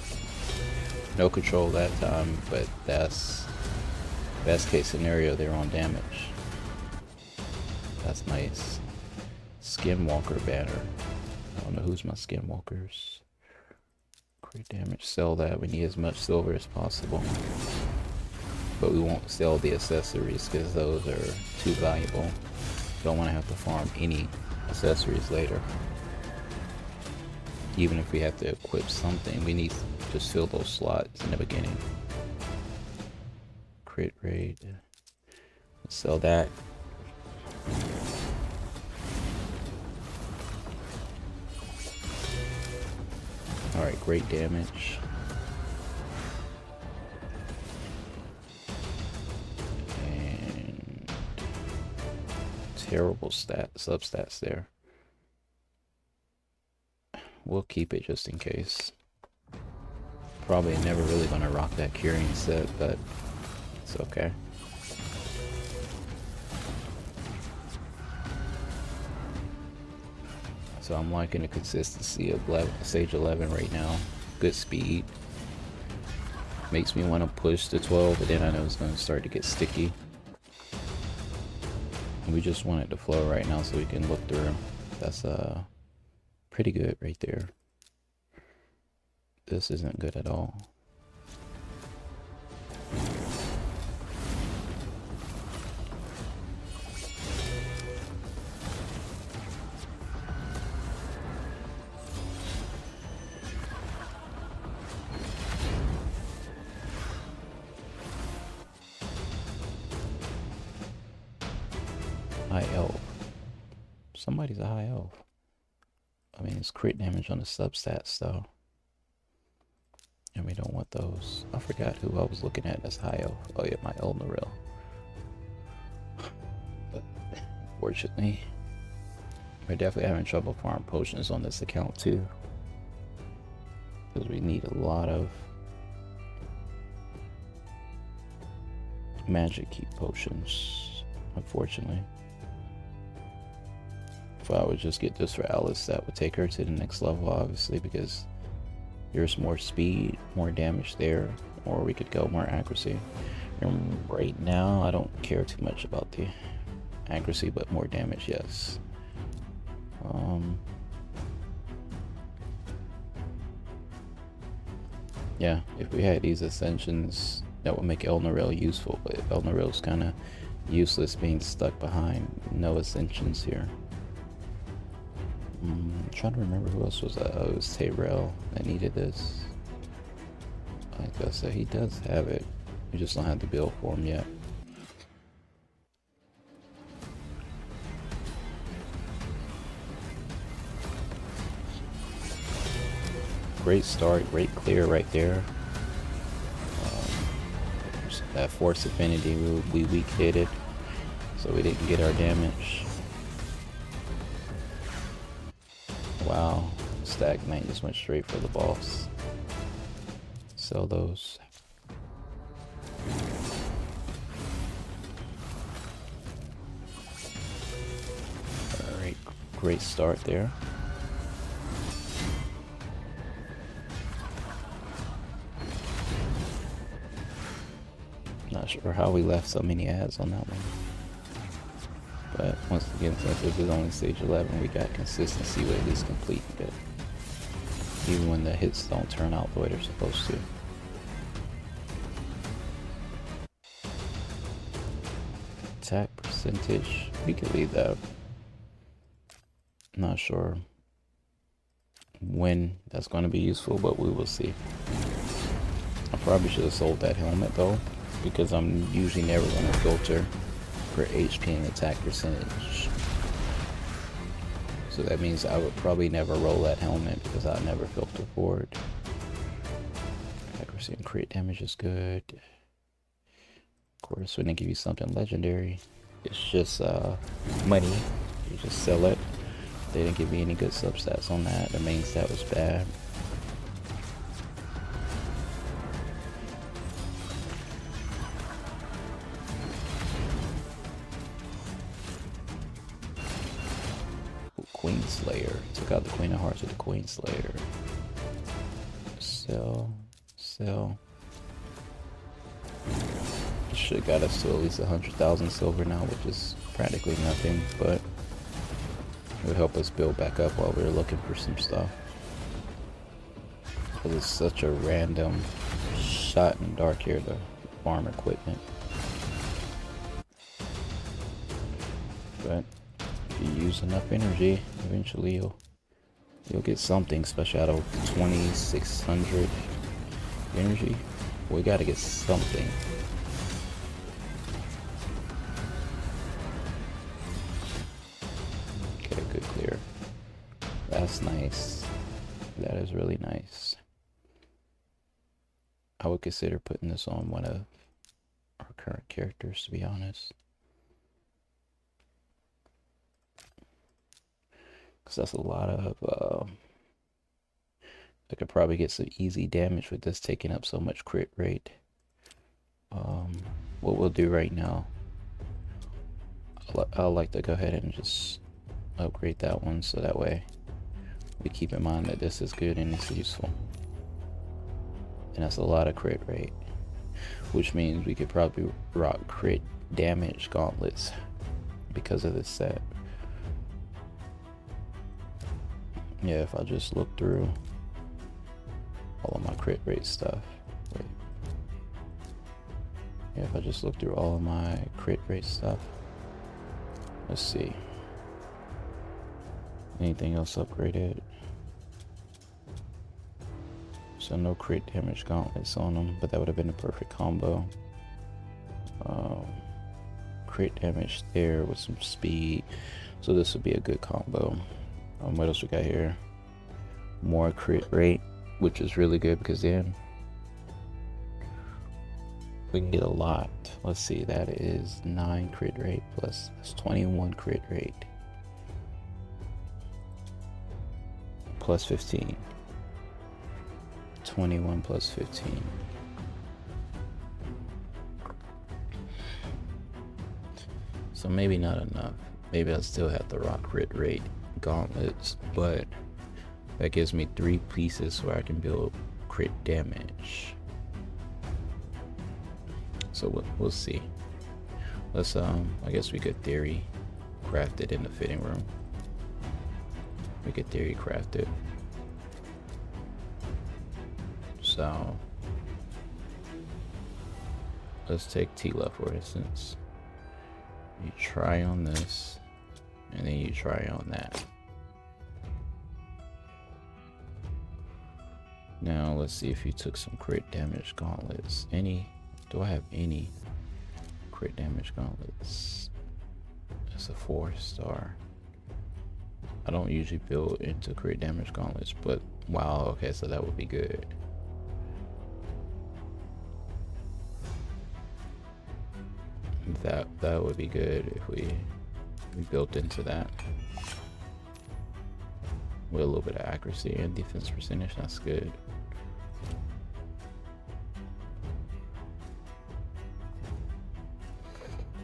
no control that time, but that's Best case scenario, they're on damage. That's nice. Skinwalker banner. I don't know who's my skinwalkers. Great damage. Sell that. We need as much silver as possible. But we won't sell the accessories because those are too valuable. Don't want to have to farm any accessories later. Even if we have to equip something, we need to just fill those slots in the beginning. Crit rate. Let's sell that. Alright, great damage. And terrible substats there. We'll keep it just in case. Probably never really gonna rock that curing set, but it's okay. So I'm liking the consistency of Sage 11 right now. Good speed. Makes me want to push to 12, but then I know it's going to start to get sticky. And we just want it to flow right now so we can look through. That's pretty good right there. This isn't good at all. High elf. Somebody's a high elf. I mean, it's crit damage on the substats though. And we don't want those. I forgot who I was looking at as high elf. Oh yeah, my Elnaril. But fortunately, we're definitely having trouble farming potions on this account too. Because we need a lot of magic key potions, unfortunately. If I would just get this for Alice, that would take her to the next level, obviously, because there's more speed, more damage there, or we could go more accuracy. And right now, I don't care too much about the accuracy, but more damage, yes. Yeah, if we had these ascensions, that would make Elnaril useful, but Elnaril's kind of useless being stuck behind no ascensions here. I'm trying to remember who else was that. Oh, it was Tyrell that needed this. Like I said, he does have it. We just don't have the build for him yet. Great start, great clear right there. That force affinity, we weak hit it, so we didn't get our damage. Wow, Stagnate just went straight for the boss. Sell those. Alright, great start there. Not sure how we left so many ads on that one. But once again, since this is only stage 11, we got consistency with at least completing it. Even when the hits don't turn out the way they're supposed to. Attack percentage, we could leave that. Not sure when that's going to be useful, but we will see. I probably should have sold that helmet though, because I'm usually never going to filter for HP and attack percentage. So that means I would probably never roll that helmet because I never filter for it. Accuracy and crit damage is good. Of course, when they give you something legendary, it's just money. You just sell it. They didn't give me any good substats on that. The main stat was bad. Queen Slayer. Took out the Queen of Hearts with the Queen Slayer. Sell. should got us to at least 100,000 silver now, which is practically nothing, but it would help us build back up while we were looking for some stuff. Because it's such a random shot in the dark here to farm equipment. But if you use enough energy, eventually you'll get something, especially out of 2,600 energy. We gotta get something. Okay, good clear. That's nice. That is really nice. I would consider putting this on one of our current characters, to be honest. Because that's a lot of, I could probably get some easy damage with this taking up so much crit rate. What we'll do right now, I'll like to go ahead and just upgrade that one so that way we keep in mind that this is good and it's useful. And that's a lot of crit rate, which means we could probably rock crit damage gauntlets because of this set. Yeah, if I just look through all of my crit rate stuff. Wait. Yeah, if I just look through all of my crit rate stuff. Let's see. Anything else upgraded? So no crit damage gauntlets on them, but that would have been a perfect combo. Crit damage there with some speed, so this would be a good combo. What else we got here? More crit rate, which is really good because then we can get a lot. Let's see, that is 9 crit rate plus that's 21 crit rate plus 15. 21 plus 15. So maybe not enough. Maybe I still have to rock crit rate gauntlets, but that gives me 3 pieces where I can build crit damage. So we'll see. Let's I guess we could theory craft it in the fitting room. We could theory craft it. So let's take Tila for instance. You try on this, and then you try on that. Now let's see if you took some crit damage gauntlets. Do I have any crit damage gauntlets? It's a 4-star. I don't usually build into crit damage gauntlets, but wow, okay, so that would be good. That would be good if we built into that with a little bit of accuracy and defense percentage. That's good.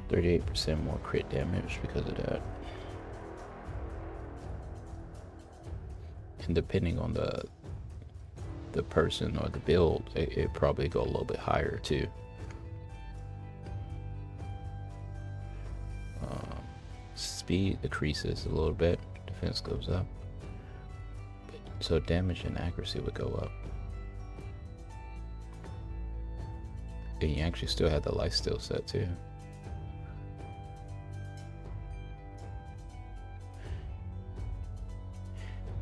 %38 more crit damage because of that. And depending on the person or the build, it probably go a little bit higher too. Speed decreases a little bit, defense goes up, so damage and accuracy would go up. And you actually still have the lifesteal set too.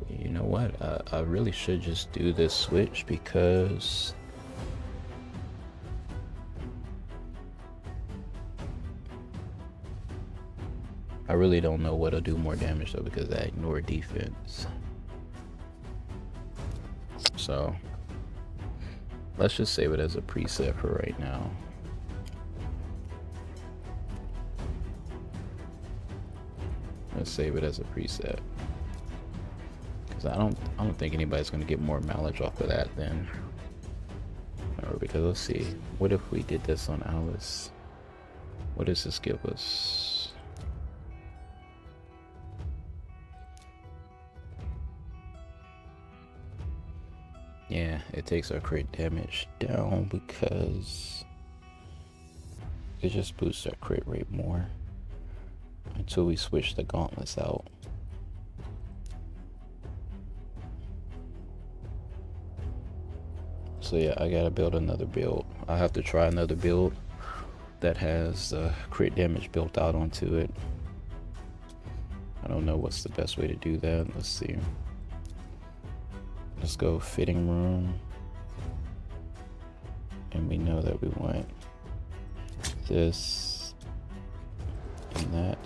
You know what? I really should just do this switch because I really don't know what'll do more damage though, because I ignore defense. So let's just save it as a preset for right now. Let's save it as a preset, because I don't think anybody's gonna get more mileage off of that then. Or because let's see, what if we did this on Alice? What does this give us? Yeah, it takes our crit damage down because It just boosts our crit rate more until we switch the gauntlets out. So yeah, I gotta build another build. I have to try another build that has crit damage built out onto it. I don't know what's the best way to do that. Let's see. Let's go fitting room. And we know that we want this and that.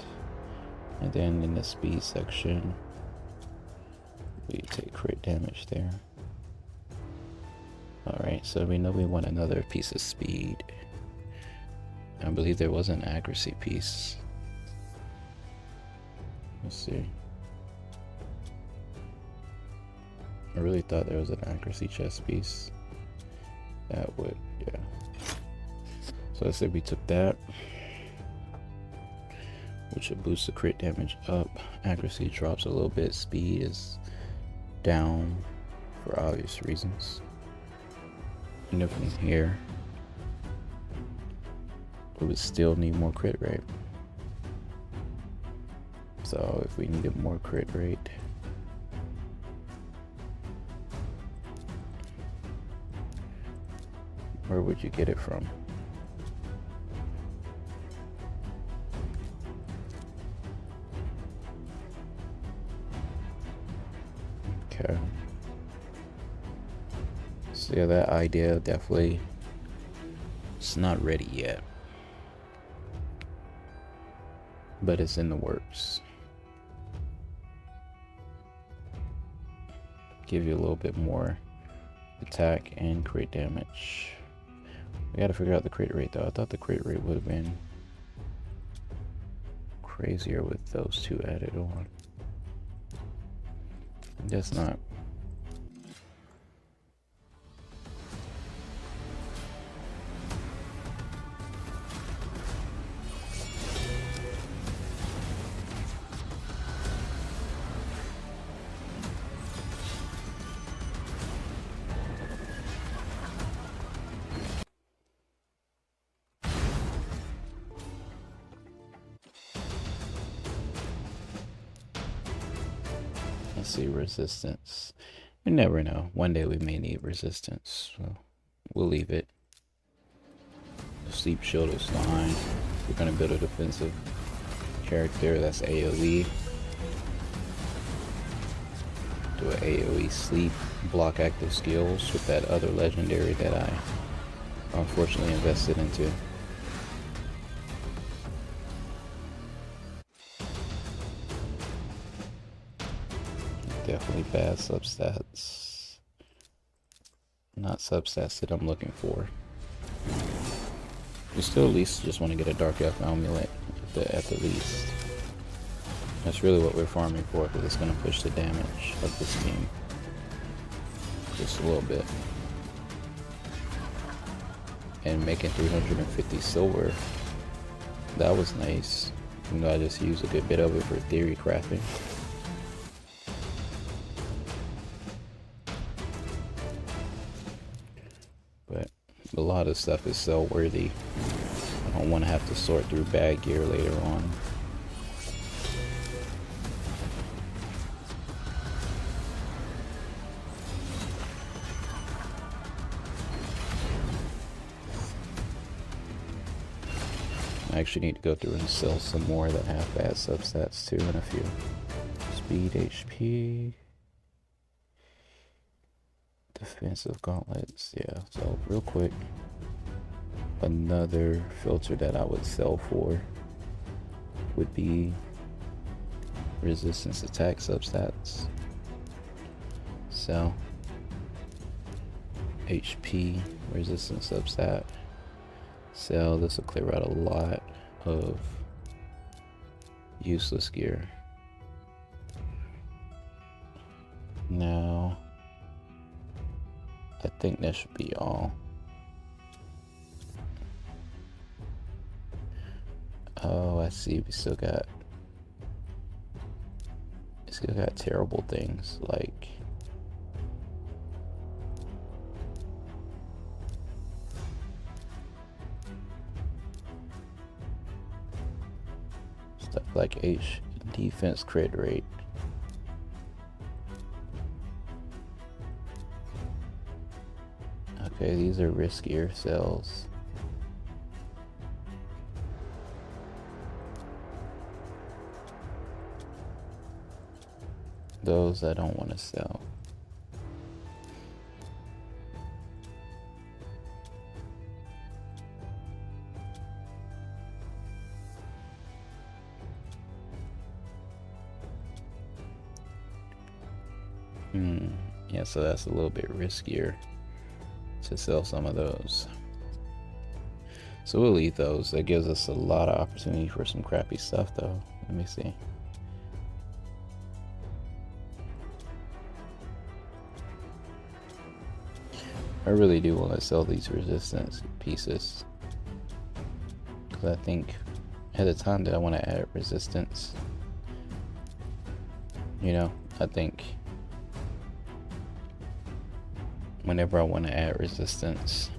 And then in the speed section, we take crit damage there. Alright, so we know we want another piece of speed. I believe there was an accuracy piece. Let's see. I really thought there was an accuracy chest piece. That would, yeah. So let's say we took that, which would boost the crit damage up. Accuracy drops a little bit. Speed is down for obvious reasons. And if in here, we would still need more crit rate. So if we needed more crit rate, where would you get it from? Okay. So yeah, that idea definitely, it's not ready yet, but it's in the works. Give you a little bit more attack and crit damage. We gotta figure out the crit rate though. I thought the crit rate would have been crazier with those two added on. Guess not. Let's see, resistance. You never know. One day we may need resistance, so we'll leave it. Sleep shield is fine. We're gonna build a defensive character that's AoE. Do an AoE sleep, block active skills with that other legendary that I unfortunately invested into. Definitely bad substats. Not substats that I'm looking for. We still at least just want to get a Dark Elf Amulet at the least. That's really what we're farming for, because it's going to push the damage of this team just a little bit. And making 350 silver, that was nice. You know, I just used a good bit of it for theory crafting. But a lot of stuff is sell worthy. I don't want to have to sort through bad gear later on. I actually need to go through and sell some more that have bad substats too in a few. Speed, HP, defensive gauntlets. Yeah, so real quick, another filter that I would sell for would be resistance attack substats. Sell HP resistance substat. Sell. This will clear out a lot of useless gear. Now, I think that should be all. Oh, I see. We still got terrible things like like H defense crit rate. Okay, these are riskier cells. Those I don't want to sell. Yeah, so that's a little bit riskier to sell some of those. So we'll leave those. That gives us a lot of opportunity for some crappy stuff though. Let me see. I really do want to sell these resistance pieces, because I think at the time that I want to add resistance, you know, I think whenever I want to add resistance,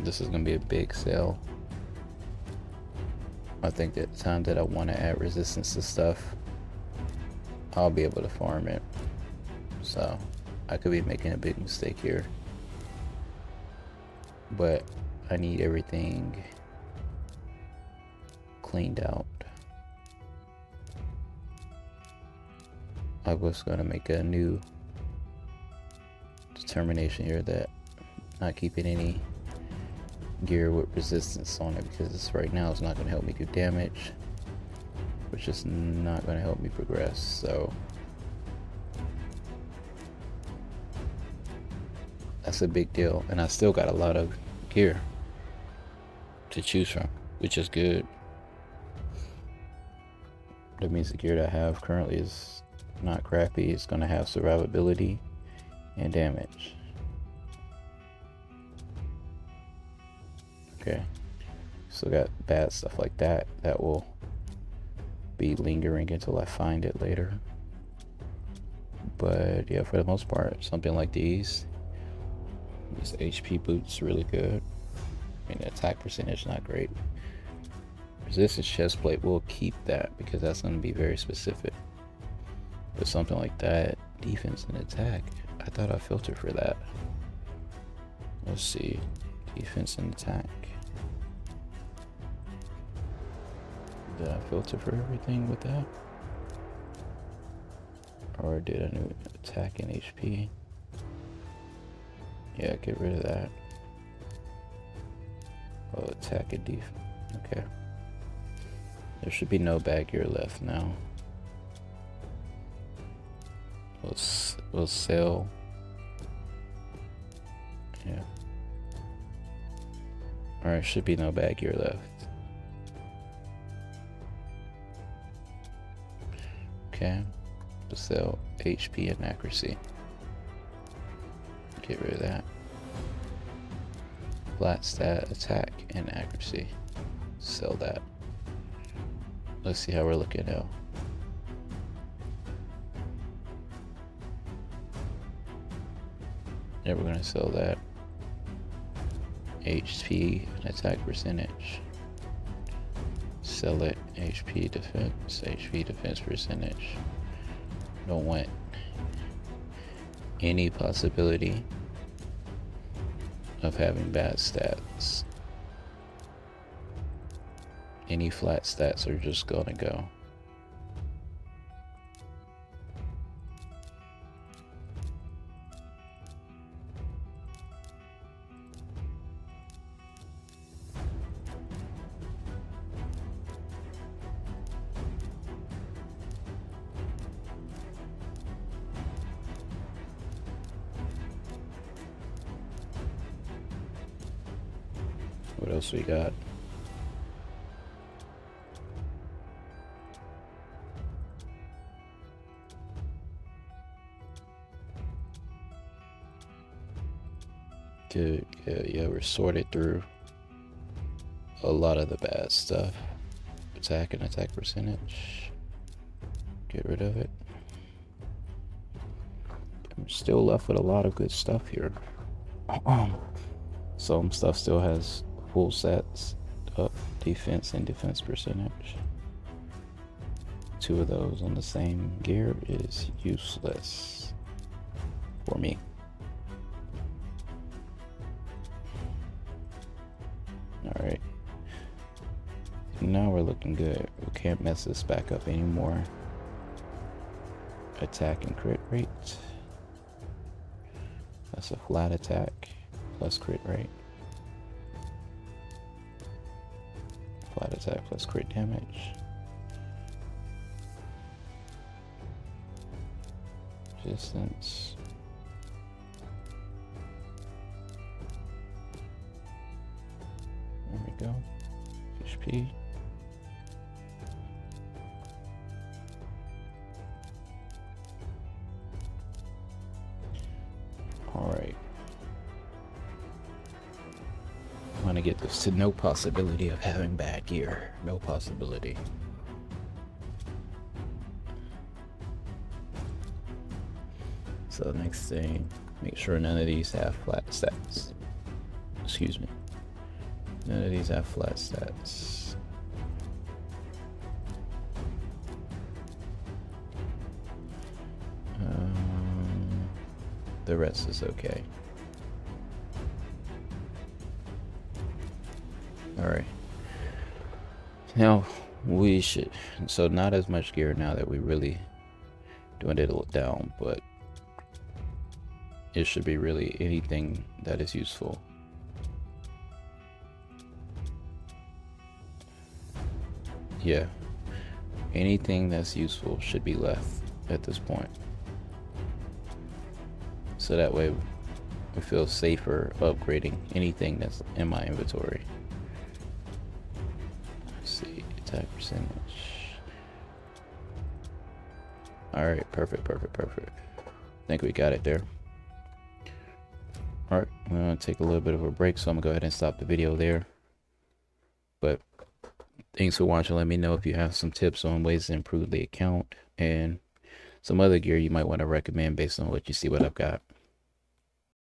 this is going to be a big sale. I think at the time that I want to add resistance to stuff, I'll be able to farm it. So I could be making a big mistake here, but I need everything cleaned out. I was going to make a new determination here that I'm not keeping any gear with resistance on it, because this right now is not going to help me do damage, which is not going to help me progress. So that's a big deal, and I still got a lot of gear to choose from, which is good. That means the gear that I have currently is not crappy. It's going to have survivability and damage. Okay, still got bad stuff like that that will be lingering until I find it later. But yeah, for the most part, something like these HP boots really good. I mean, the attack percentage not great. Resistance chest plate, will keep that because that's going to be very specific. But something like that, defense and attack, I thought I filtered for that. Let's see, defense and attack. Did I filter for everything with that? Or did I do attack and HP? Yeah, get rid of that. Oh, attack and defense. Okay. There should be no bag gear left now. We'll sell. Yeah. Alright, should be no bag gear left. Okay. We'll sell HP and accuracy. Get rid of that. Flat stat, attack, and accuracy. Sell that. Let's see how we're looking now. Yeah, we're gonna sell that. HP and attack percentage. Sell it. HP defense percentage. Don't want any possibility of having bad stats. Any flat stats are just gonna go. What else we got? Good. Yeah, we're sorted through a lot of the bad stuff. Attack and attack percentage. Get rid of it. I'm still left with a lot of good stuff here. Some stuff still has full sets up defense and defense percentage. Two of those on the same gear is useless for me. All right. Now we're looking good. We can't mess this back up anymore. Attack and crit rate. That's a flat attack plus crit rate. Flat attack plus crit damage. Distance. There we go. HP. Alright. I want to get this to no possibility of having bad gear. No possibility. So next thing, make sure none of these have flat stats. Excuse me. None of these have flat stats. The rest is okay. Alright. Now we should, so not as much gear now that we really dwindled it down, but it should be really anything that is useful. Yeah, anything that's useful should be left at this point. So that way we feel safer upgrading anything that's in my inventory. Let's see, attack percentage. Alright, perfect. I think we got it there. Alright, I'm gonna take a little bit of a break, so I'm gonna go ahead and stop the video there. But thanks for watching. Let me know if you have some tips on ways to improve the account and some other gear you might want to recommend based on what you see what I've got.